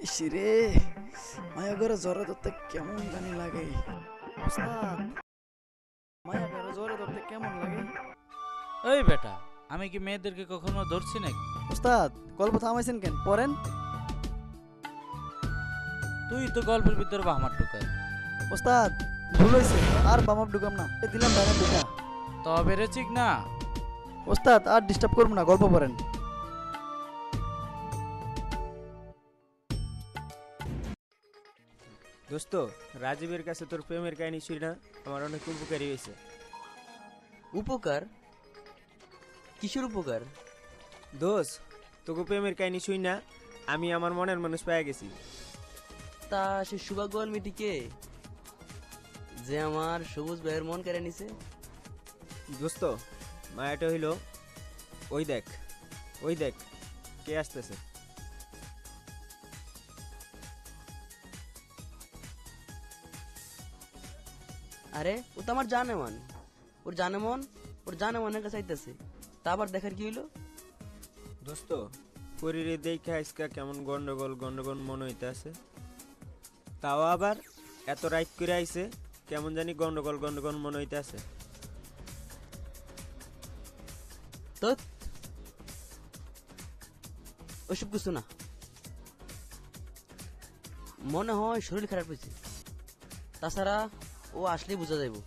ইসরে মায়া ঘরে জ্বরে ধরতে কেমন জানি লাগে। ওস্তাদ, মায়া ঘরে জ্বরে ধরতে কেমন লাগে? ওই বেটা, আমি কি মেয়েদেরকে কখনো ধরছি নাকি? ওস্তাদ, গল্প থামাইছেন কেন? পড়েন। তুই তো গল্পের ভিতর বাহামার ঢুকাই। ওস্তাদ, ভুল হয়েছে, আর বামাপ ঢুকাম না, দিলাম বাইরে ঢুকা। তবে রে ঠিক না। ওস্তাদ, আর ডিস্টার্ব করবো না, গল্প পড়েন। দোস্ত, রাজীবের কাছে তোর প্রেমের কাহিনী শুনি না আমার অনেক উপকারী হয়েছে। উপকার? কিসের উপকার? দোষ, তোকে প্রেমের কাহিনী শুই না আমি আমার মনের মানুষ পেয়ে গেছি। তা সে সুভাগ্যবান মেয়েটিকে যে আমার সবুজ ভাইয়ের মন কেড়ে নিছে? দোস্ত, মায়াটা হইল ওই দেখ, ওই দেখ কে আসতেছে। আরে ও তো আমার জানেমান, ওর জানেমানের কাছে আইতেছে। তা আবার দেখার কি হইলো? দোস্ত, শরীরে দেখে আজকা কেমন গন্ডগোল গন্ডগোল মনে হইতে আছে। তাও আবার এত রাইট করে আইছে, কেমন জানি গন্ডগোল গন্ডগোল মনে হইতে আছে। তো ওসব কিছু না, মনে হয় শরীর খারাপ হয়েছে। তাছাড়া ও আসলেই বোঝা যাইব।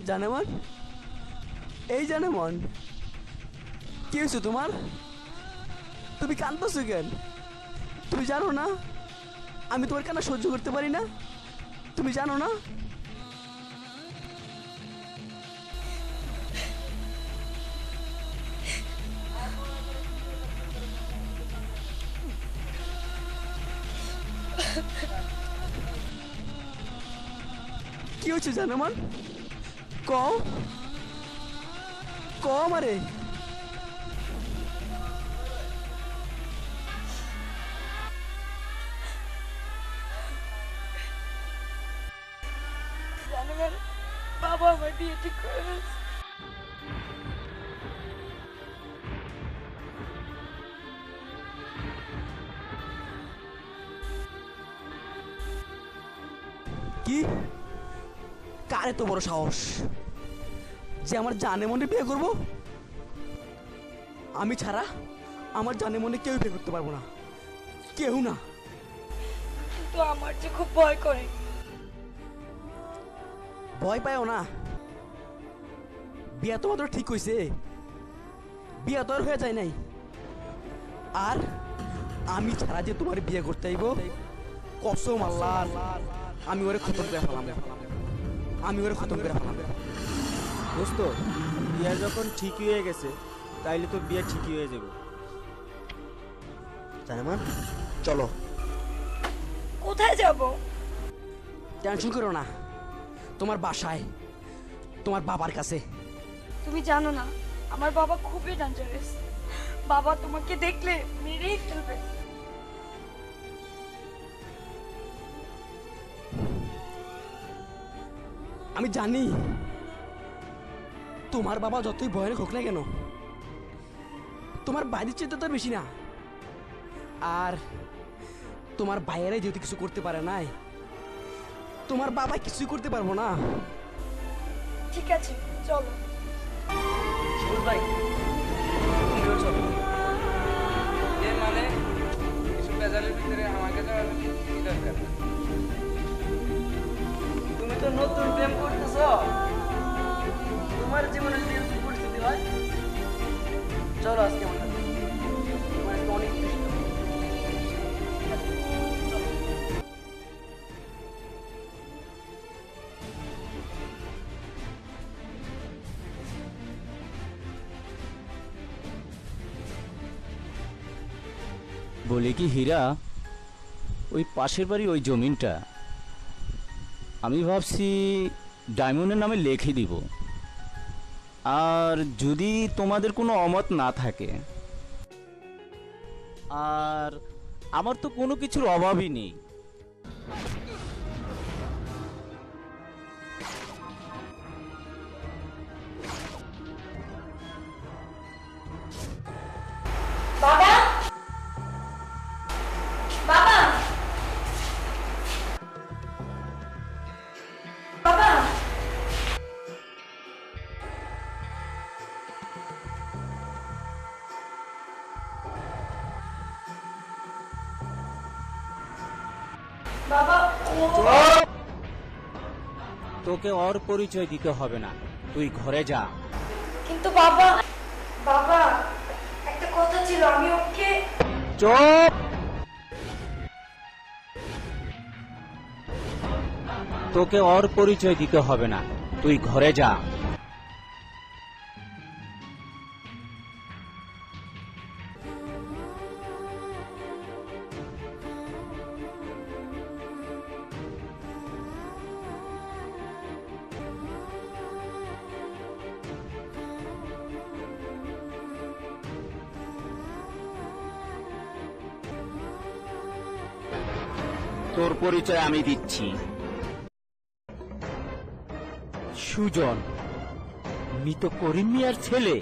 জানেমান, এই জানেমান, কি হয়েছে তোমার? তুমি কাঁদতেছো কেন? তুমি জানো না আমি তোমার কান্না সহ্য করতে পারি না? তুমি জানো না? কি হচ্ছে জানেমান? কও মারে। বাবা আমার বিয়ে ঠিক করে ফেলছে। কি? কার এত বড় সাহস যে আমার জানে মনে বিয়ে করবো? আমি ছাড়া আমার জানে মনে কেউ বিয়ে করতে পারবো না, কেউ না। তো আমার যে খুব ভয় করে। ভয় পায়ও না, বিয়া তো মাত্র ঠিক হয়েছে, বিয়া তো আর হয়ে যায় নাই। আর আমি ছাড়া যে তোমার বিয়ে করতে আইব, কসম আল্লাহ, আমি ওরে খতম করে ফেলাম, আমি ওরে খতম করে ফেলাম। দোস্ত, বিয়া যখন ঠিকই হয়ে গেছে তাইলে তো বিয়া ঠিকই হয়ে যাবে। জানেমান, চলো। কোথায় যাব? টেনশন করো না, তোমার বাসায়, তোমার বাবার কাছে। তুমি জানো না আমার বাবা খুবই ডেঞ্জারাস। বাবা তোমাকে দেখলে মেরেই ফেলবে। আমি জানি তোমার বাবা যতই ভয়ানক হোক না কেন, তোমার বাইরের চেয়ে তো বেশি না। আর তোমার বাইরে যেহেতু কিছু করতে পারে নাই, তোমার বাবা কিছুই করতে পারবো না। ঠিক আছে, চলো। ভাই তুমিও চলো। এ মানে এসব বেজালের ভিতরে আমাকে যাওয়ার কি দরকার? তুমি তো নতুন প্রেম করতেছ, তোমার জীবনে যদি এরকম পরিস্থিতি হয়, চলো আজকে আমার সাথে। তোমার আজকে অনেক খুশি হবো। বলি কি হীরা, ওই পাশের বাড়ি ওই জমিনটা আমি ভাবছি ডায়মন্ডের নামে লিখে দিব। আর যদি তোমাদের কোনো অমত না থাকে, আর আমার তো কোনো কিছুর অভাবই নেই, বাবা বাবা বাবা বাবা তোকে ওর পরিচয় দিতে হবে না, তুই ঘরে যা। কিন্তু বাবা বাবা একটা কথা ছিল, আমি ওকে চুপ! তোকে ওর পরিচয় দিতে হবে না, তুই ঘরে যা। তোর পরিচয় আমি দিচ্ছি। সুজন, মৃত করিম মিয়ার ছেলে।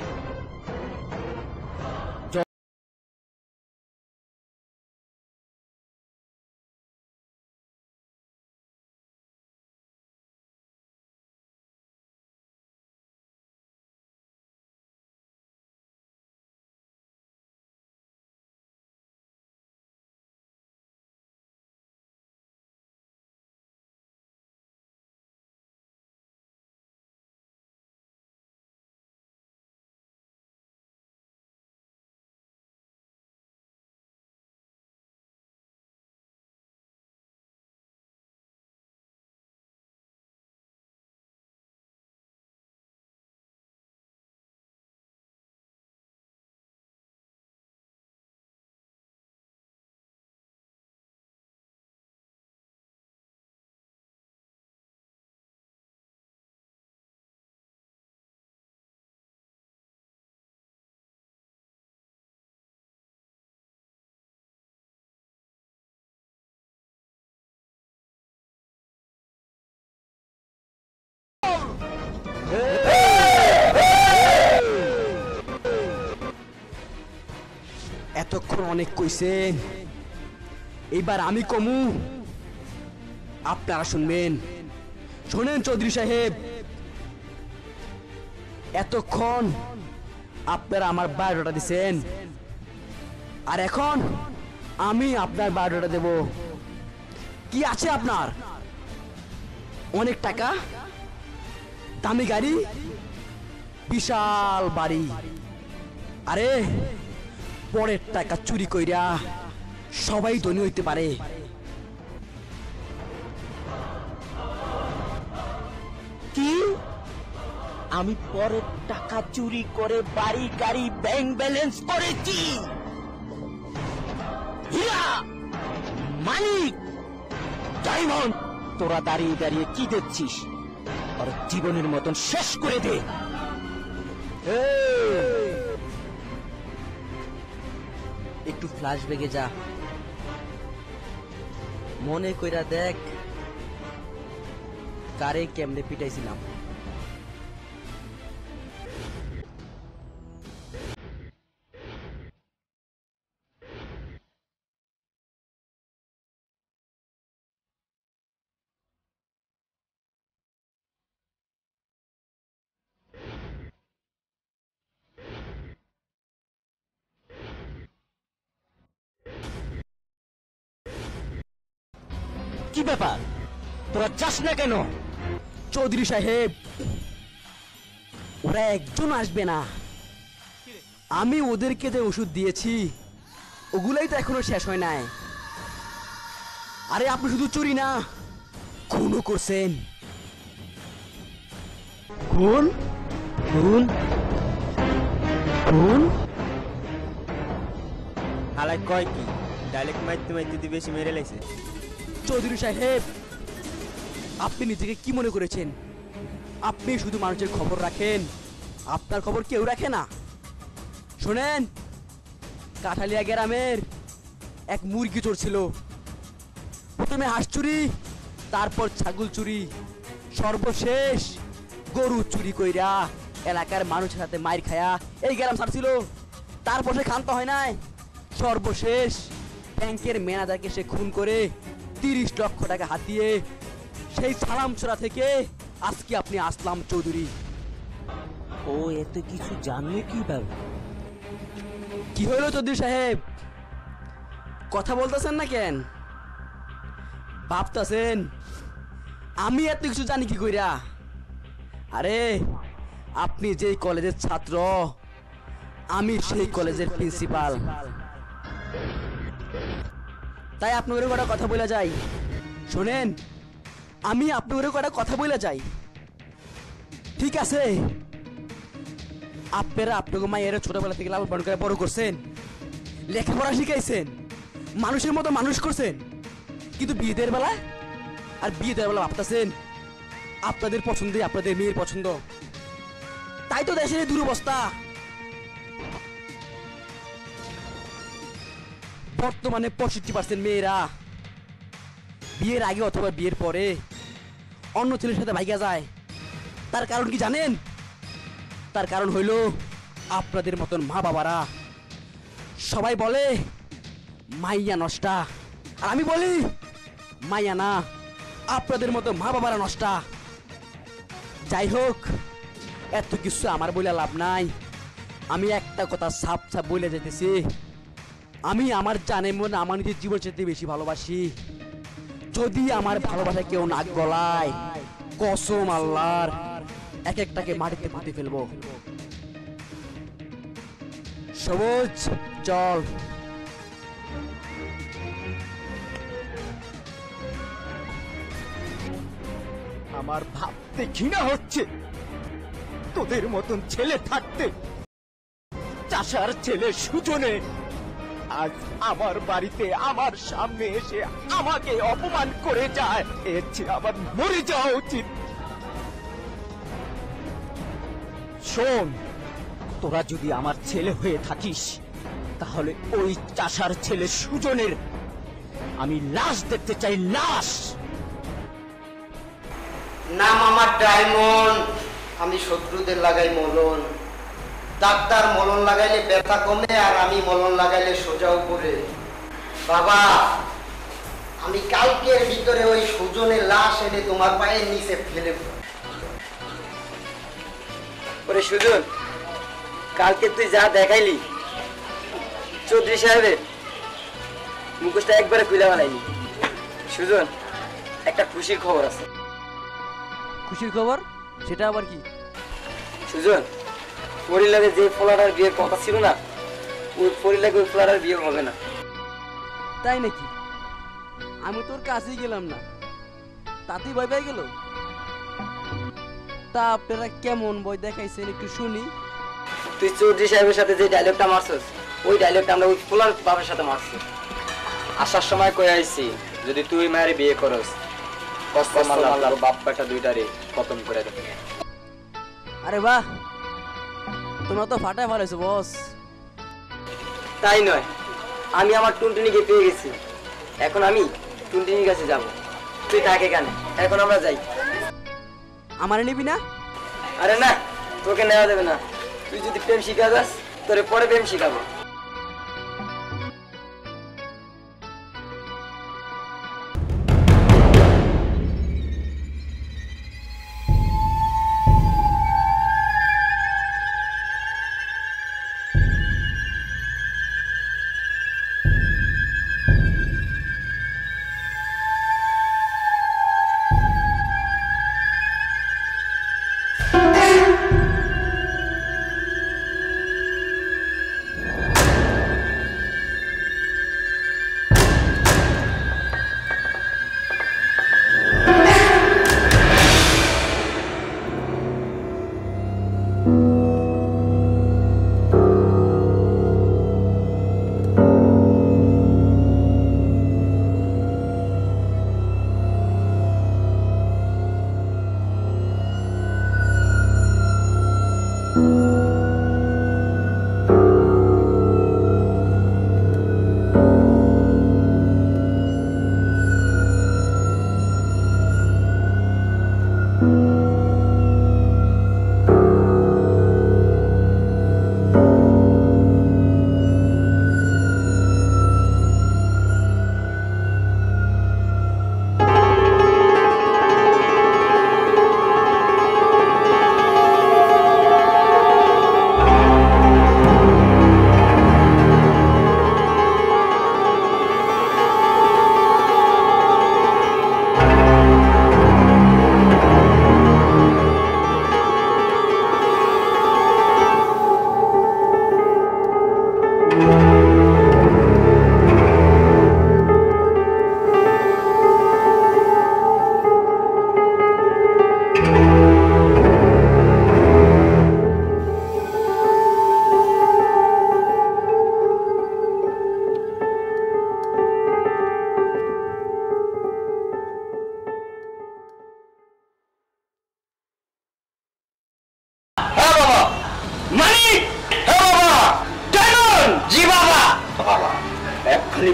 এতক্ষণ অনেক কইছেন, এইবার আমি কমু, আপনারা শুনবেন। শোনেন চৌধুরী সাহেব, এতক্ষণ আপনারা আমার বায়োডাটা দিছেন, আর এখন আমি আপনার বায়োডাটা দেব। কি আছে আপনার? অনেক টাকা, দামি গাড়ি, বিশাল বাড়ি। আরে পরের টাকা চুরি কইরা সবাই ধনী হইতে পারে। কি? আমি পরের টাকা চুরি করে বাড়ি গাড়ি ব্যাংক ব্যালেন্স করেছি? হীরা, মানিক, ডায়মন্ড, তোরা দাঁড়িয়ে দাঁড়িয়ে কি দেখছিস? আর জীবনের মতন শেষ করে দে। একটু ফ্ল্যাশব্যাকে যা, মনে কইরা দেখ কারে কেমনে পিটাইছিলাম। কি ব্যাপার, তোরা যাস না কেন? চৌধুরী সাহেব, ওরা একজন আসবে না। আমি ওদেরকে যে ওষুধ দিয়েছি ওগুলাই তো এখনো শেষ হয় নাই। আরে আপনি শুধু চুরি না, খুনও করছেন। খুন খুন খুন হালাই কয় কি? ডাইরেক্ট মাইতে মাইতে বেশি মেরে লাইছে। চৌধুরী সাহেব, আপনি নিজেকে কি মনে করেছেন? আপনি শুধু মানুষের খবর রাখেন, আপনার খবর কেউ রাখে না। শোনেন, কাঠালিয়া গ্রামের এক মুরগি চোর ছিল। প্রথমে হাঁস চুরি, তারপর ছাগল চুরি, সর্বশেষ গরু চুরি কইরা এলাকার মানুষের সাথে মাইর খায়া এই গ্রাম ছাড়ছিল। তারপর সে ক্ষান্ত হয় নাই, সর্বশেষ ব্যাংকের ম্যানেজারকে সে খুন করে 30 লক্ষ টাকা হাতিয়ে সেই সালামছড়া থেকে আজকে আপনি আসলাম চৌধুরী। ও এত কিছু জানলে কিভাবে? কি হলো চৌধুরী সাহেব, কথা বলতেছেন না কেন? ভাবতেছেন আমি এত কিছু জানি কি কইরা? আরে আপনি যেই কলেজের ছাত্র, আমি সেই কলেজের প্রিন্সিপাল। তাই আপনাদের কটা কথা বলে যাই। শোনেন, আমি আপনাদের কটা কথা বলে যাই, ঠিক আছে? আপনারা আপনাকে মায়ের ছোটবেলা থেকে লালন পালন করে বড় করছেন, লেখাপড়া শিখাইছেন, মানুষের মতো মানুষ করছেন, কিন্তু বিয়েদের বেলা ভাবতেছেন আপনাদের পছন্দে আপনাদের মেয়ের পছন্দ। তাই তো দেশের দুরবস্থা। বর্তমানে 65% মেয়েরা বিয়ের আগে অথবা বিয়ের পরে অন্য ছেলের সাথে ভাইগা যায়। তার কারণ কি জানেন? তার কারণ হইল আপনাদের মতন মা বাবারা সবাই বলে মাইয়া নষ্টা, আর আমি বলি মাইয়া না, আপনাদের মতো মা বাবারা নষ্টা। যাই হোক, এত কিছু আমার বলে লাভ নাই। আমি একটা কথা সাপ সাপ বলে যেতেছি, আমি আমার জানে মনে আমার নিজের জীবন চেয়ে বেশি ভালোবাসি। যদি আমার ভালোবাসা কেউ নাক গলায়, কসম আল্লাহর, এক একটাকে মাটিতে পুঁতে ফেলবো। সবুজ চল। আমার ভাবতে ঘৃণা হচ্ছে তোদের মতন ছেলে থাকতে। চাষার ছেলে সুজনে আজ আমার বাড়িতে আমার সামনে এসে আমাকে অপমান করে যায়, এর চেয়ে আমার মরে যাওয়া উচিত। শোন, তোরা যদি আমার ছেলে হয়ে থাকিস তাহলে ওই চাষার ছেলে সুজনের আমি লাশ দেখতে চাই, লাশ। নাম আমার ডায়মন্ড, আমি শত্রুদের লাগাই মলন। ডাক্তার মলন লাগাইলে ব্যথা কমে, আর আমি মলন লাগাইলে সোজা উপরে। বাবা, আমি কালকের ভিতরে ওই সুজনের লাশ এনে তোমার পায়ের নিচে ফেলে। ওরে সুজন, কালকে তুই যা দেখাইলি চৌধুরী সাহেবের মুখোশটা একবারে খুলে বানাইনি। সুজন, একটা খুশির খবর আছে। খুশির খবর? সেটা আবার কি? সুজন, পরিলাগে যে ফলাটার বিয়ের কথা ছিল না, ওই পরিলাগে ওই ফলাটার বিয়ে হবে না। তাই নাকি? আমি তোর কাছেই গেলাম না, তাতেই ভয় পেয়ে গেল। তা আপনারা কেমন বই দেখাইছেন একটু শুনি। তুই চৌধুরী সাহেবের সাথে যে ডায়লগটা মারছস, ওই ডায়লগটা আমরা ওই ফলার বাবার সাথে মারছি। আসার সময় কই আইছি, যদি তুই মায়ের বিয়ে করস কসম আল্লাহর বাপ বেটা দুইটারে খতম করে দেব। আরে বাহ, তোমরা তো ফাটায় ভালোইছো বস। তাই নয়, আমি আমার টুনটুনিকে পেয়ে গেছি। এখন আমি টুনটুনির কাছে যাব। তুই থাকে কেন? এখন আমরা যাই। আমারে নিবি না? আরে না, তোকে নেওয়া যাবে না। তুই যদি প্রেম শিখা যাস, তোরে পরে প্রেম শিখাবো।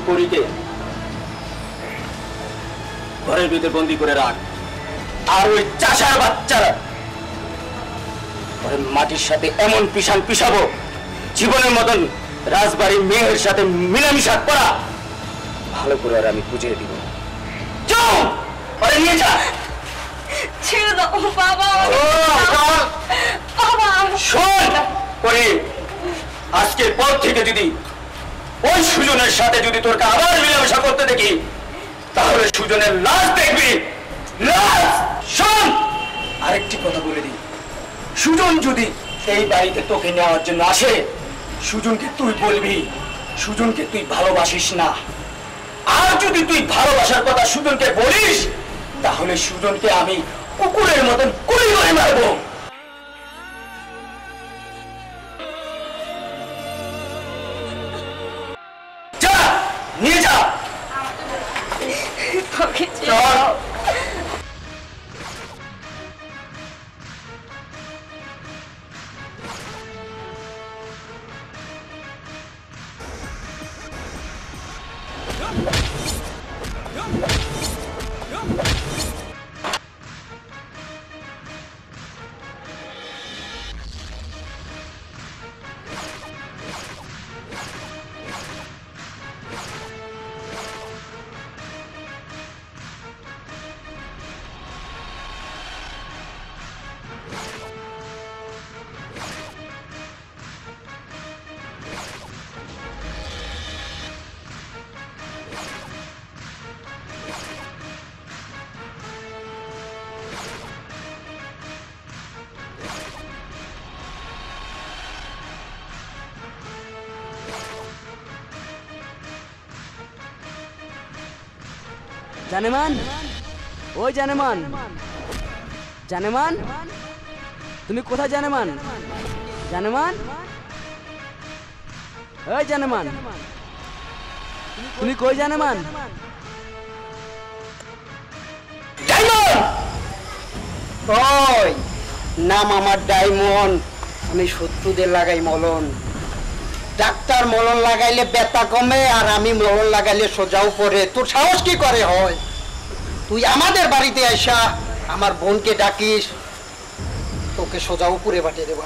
পরীকে ঘরের ভিতর বন্দি করে রাখ, আর ওই চাষার বাচ্চারা ঘরের মাটির সাথে এমন পিষান পিষাবো জীবনের মতন রাজবাড়ির মেয়ের সাথে মিলামিশা করা ভালো করে আর আমি বুঝিয়ে দিব। যাও ওরে নিয়ে যা। ছেড়ে দাও বাবা, বাবা শোন পরে আজকের পর থেকে যদি ওই সুজনের সাথে যদি তোরকে আবার মিলামেশা করতে দেখি তাহলে সুজনের লাশ দেখবি, লাশ। শোন আরেকটি কথা বলে দিই, সুজন যদি এই বাড়িতে তোকে নেওয়ার জন্য আসে, সুজনকে তুই বলবি সুজনকে তুই ভালোবাসিস না। আর যদি তুই ভালোবাসার কথা সুজনকে বলিস তাহলে সুজনকে আমি কুকুরের মতন গুলি করে মারবো। যা নিয়ে যা। চল। জানেমান, ওই জানেমান, জানেমান, তুমি কোথায় জানেমান? জানেমান, ওই জানেমান, তুমি কই জানেমান? ওই নাম আমার ডায়মন্ড, আমি শত্রুদের লাগাই মলন। ডাক্তার মলন লাগাইলে ব্যথা কমে, আর আমি মলন লাগাইলে সোজাও পড়ে। তোর সাহস কি করে হয় তুই আমাদের বাড়িতে আইসা আমার বোনকে ডাকিস? তোকে সোজা উপরে পাঠিয়ে দেব।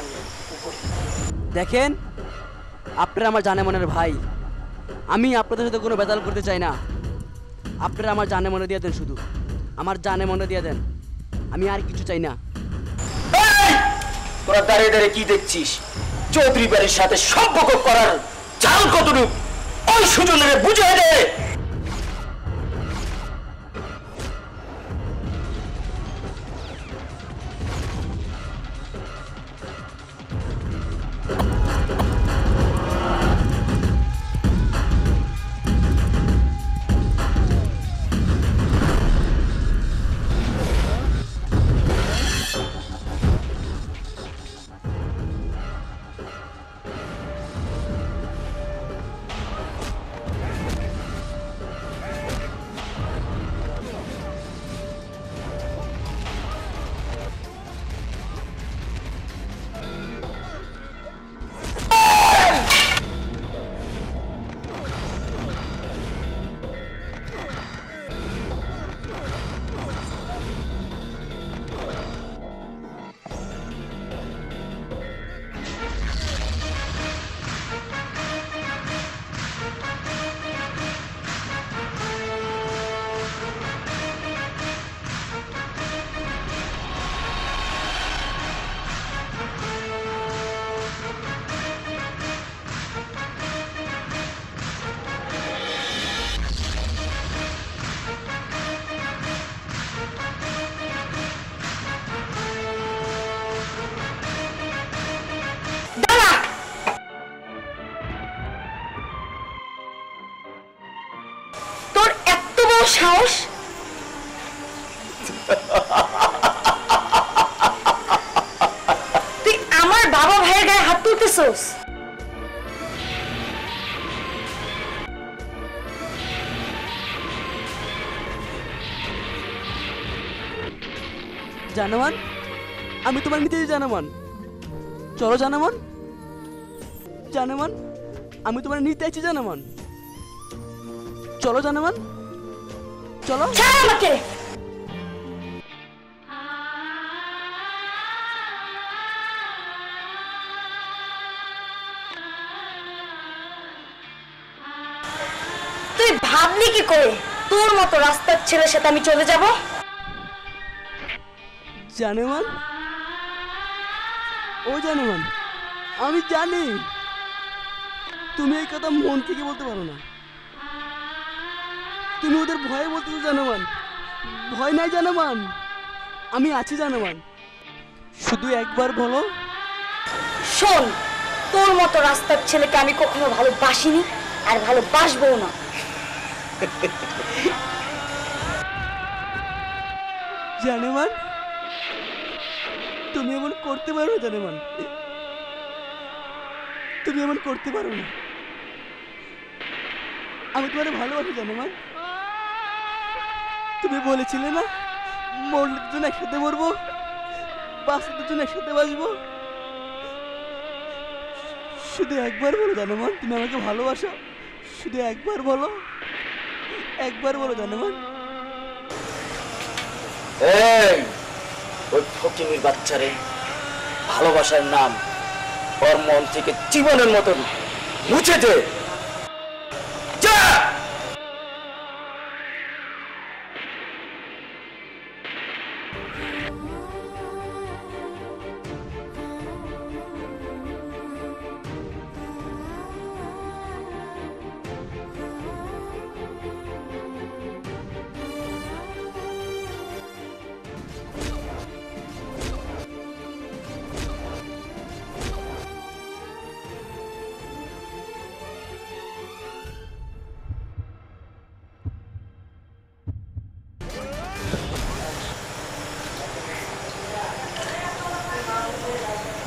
দেখেন, আপনারা আমার জানে মনের ভাই, আমি আপনাদের সাথে কোনো বেতাল করতে চাই না। আপনারা আমার জানে মনে দিয়ে দেন, শুধু আমার জানে মনে দিয়ে দেন, আমি আর কিছু চাই না। তোরা দাঁড়িয়ে দাঁড়িয়ে কি দেখছিস? চৌধুরী বাড়ির সাথে সম্পর্ক করার চাল কতটুকু ওই সুজনের বুঝিয়ে দে। সাহস, তুই আমার বাবা ভাইয়ের গায়ে হাত তুলতেছস? জানেমান, আমি তোমার নিতে জানেমান, চলো জানেমান, জানেমান, আমি তোমার নিতে আছি জানেমান। চলো জানেমান, চলো। আমাকে তুই ভাবলি কি করে তোর মতো রাস্তার ছেলের সাথে আমি চলে যাব? জানেমান, ও জানেমান, আমি জানি তুমি এই কথা মন থেকে বলতে পারো না। তুমি ওদের ভয়ে বলতেছো জানেমান। ভয় নাই জানেমান, আমি আছি জানেমান। শুধু একবার বলো। শোন, তোর মতো রাস্তার ছেলেকে আমি কখনো ভালোবাসিনি আর ভালোবাসবো না। জানেমান, তুমি এমন করতে পারো না জানেমান, তুমি এমন করতে পারো না। আমি তোমার ভালোবাসি জানেমান। তুমি বলেছিলে না মরলে দুজন একসাথে মরবো, বাঁচলে দুজন একসাথে বাঁচবো। শুধু একবার বলো জানেমান তুমি আমাকে ভালোবাসো। শুধু একবার বলো, একবার বলো জানেমান। এই ওই ফকিনীর বাচ্চারে ভালোবাসার নাম ওর মন থেকে জীবনের মতন মুছে দে। যা!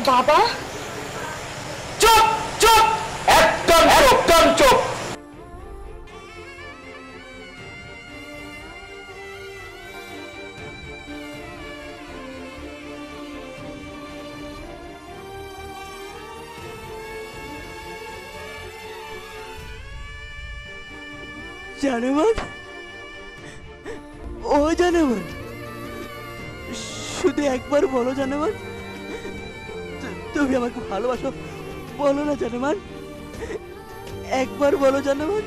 বাবা, চুপ চুপ, একদম একদম চুপ। জানেমান, ও জানেমান, শুধু একবার বলো জানেমান তুমি আমাকে ভালোবাসো। বলো না জানেমান, একবার বলো জানেমান।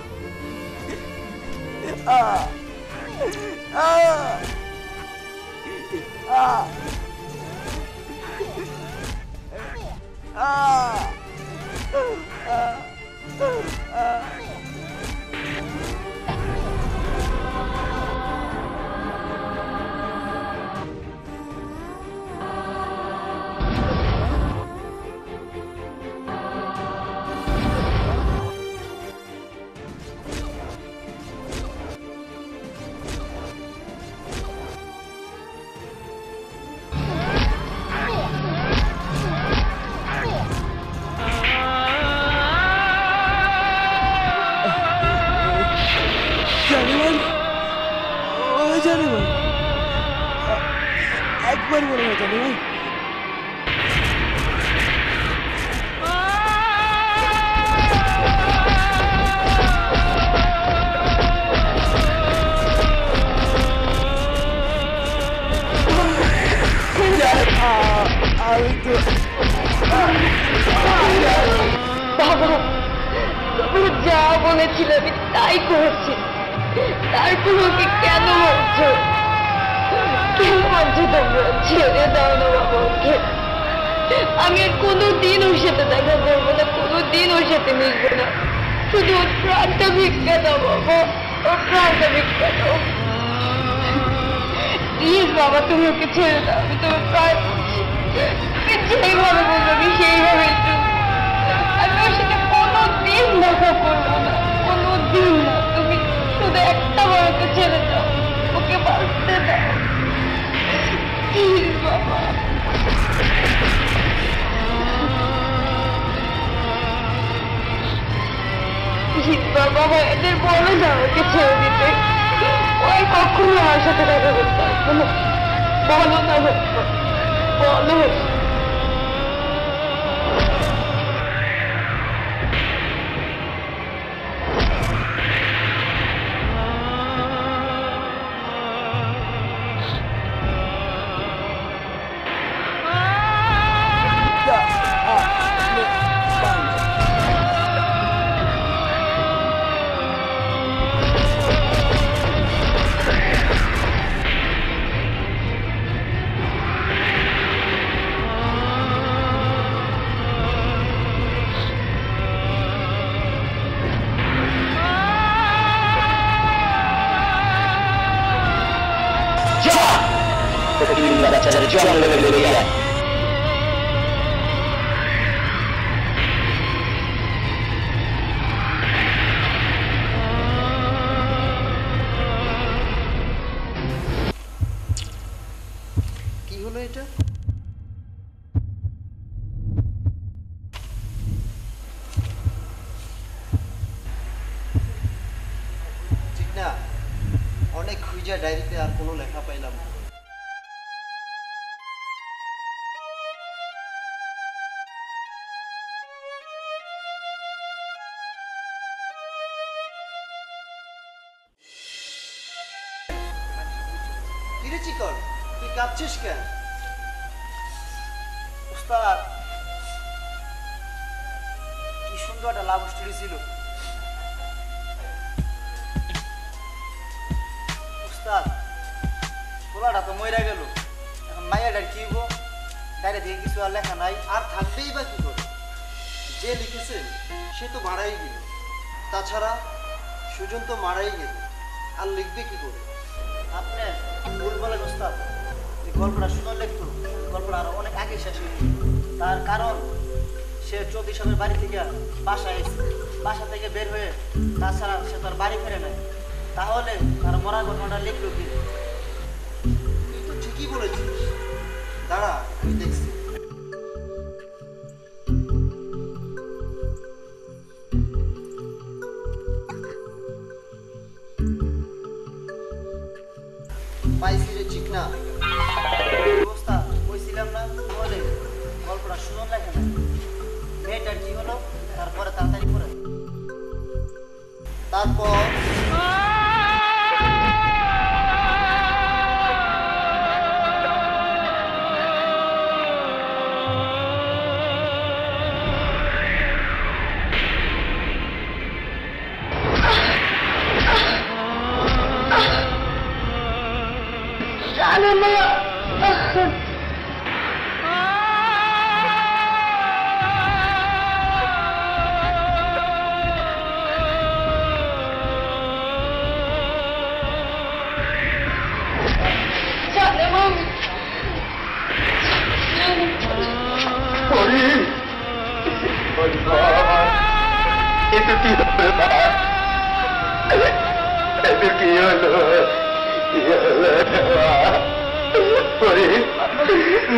একবার বলো না জানেমান। বাবা, তোমরা যা বলেছিলে আমি তাই করেছি। তারপর ওকে কেন মারছো? কেন মারছো তোমরা? ছেড়ে দাও না বাবা ওকে। আমি আর কোনোদিন ওর সাথে দেখা করবো না, কোনোদিন ওর সাথে মিশবো না। শুধু ওর প্রাণটা ভিক্ষা দাও বাবা, ওর প্রাণটা ভিক্ষা দাও। প্লিজ বাবা, তুমি ওকে ছেড়ে দাও। আমি তোমার প্রাণ যেইভাবে বলবো আমি সেইভাবে আমি ওর সাথে কোনোদিন দেখা করবো না, কোনোদিন না। তুমি শুধু একটা বড়কে ছেড়ে দাও, ওকে বাঁচতে দাও প্লিজ বাবা। বাবা এদের বলো না ওকে ছেড়ে দিতে। ওই কখনো আমার সাথে দেখা করতে আসবে না। বলো না বলো। জঙ্গলে বেরিয়ে আয়। কি হলো এটা? ঠিক না, অনেক খুঁজা ডায়েরিতে আর কোনো লেখা পাইলাম না। কিরে চিকন, তুই কাঁদছিস কেন? উস্তাদ, কি সুন্দর একটা লাভ স্টোরি ছিল। উস্তাদ, পোলাটা তো মইরা গেল, এখন মাইয়াটার কি হইব? ডাইরে দিয়ে কিছু আর লেখা নাই, আর থাকবেই বা কি করে? যে লিখেছে সে তো মারাই গেল, তাছাড়া সুজন তো মারাই গেল, আর লিখবে কি করে? আপনি ভুল বলেন উস্তাদ, এই গল্পটা সুন্দর লিখতো, গল্পটা আরো অনেক আগে শেষ হয়ে গেল। তার কারণ সে চৌধুরী সাহেবের বাড়ি থেকে বাসায় এসে বাসা থেকে বের হয়ে, তাছাড়া সে তার বাড়ি ফেরে নাই, তাহলে তার মরার ঘটনাটা লিখলো কি? তুই তো ঠিকই বলেছিস, দাঁড়া আমি দেখছি। পাইছি রে চিকনা, অবস্থা কইছিলাম না বলে গল্পটা সুন্দর লাগে না? মেয়েটার কি হলো তারপরে তাড়াতাড়ি করে তারপর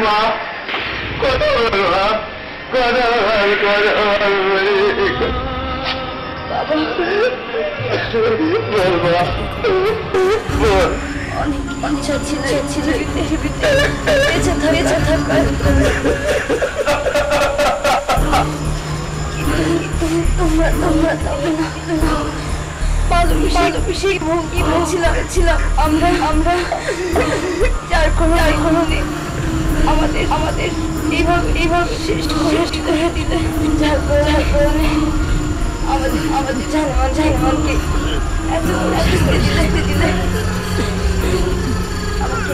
মা কত অনেক ইচ্ছা ছিল বেঁচে থাকার, ছিলাম আমরা যার কোনো দিন আমাদের এইভাবে শেষ করে দিলে, যার কারণে আমাদের জানমানকে এত দিলে আমাকে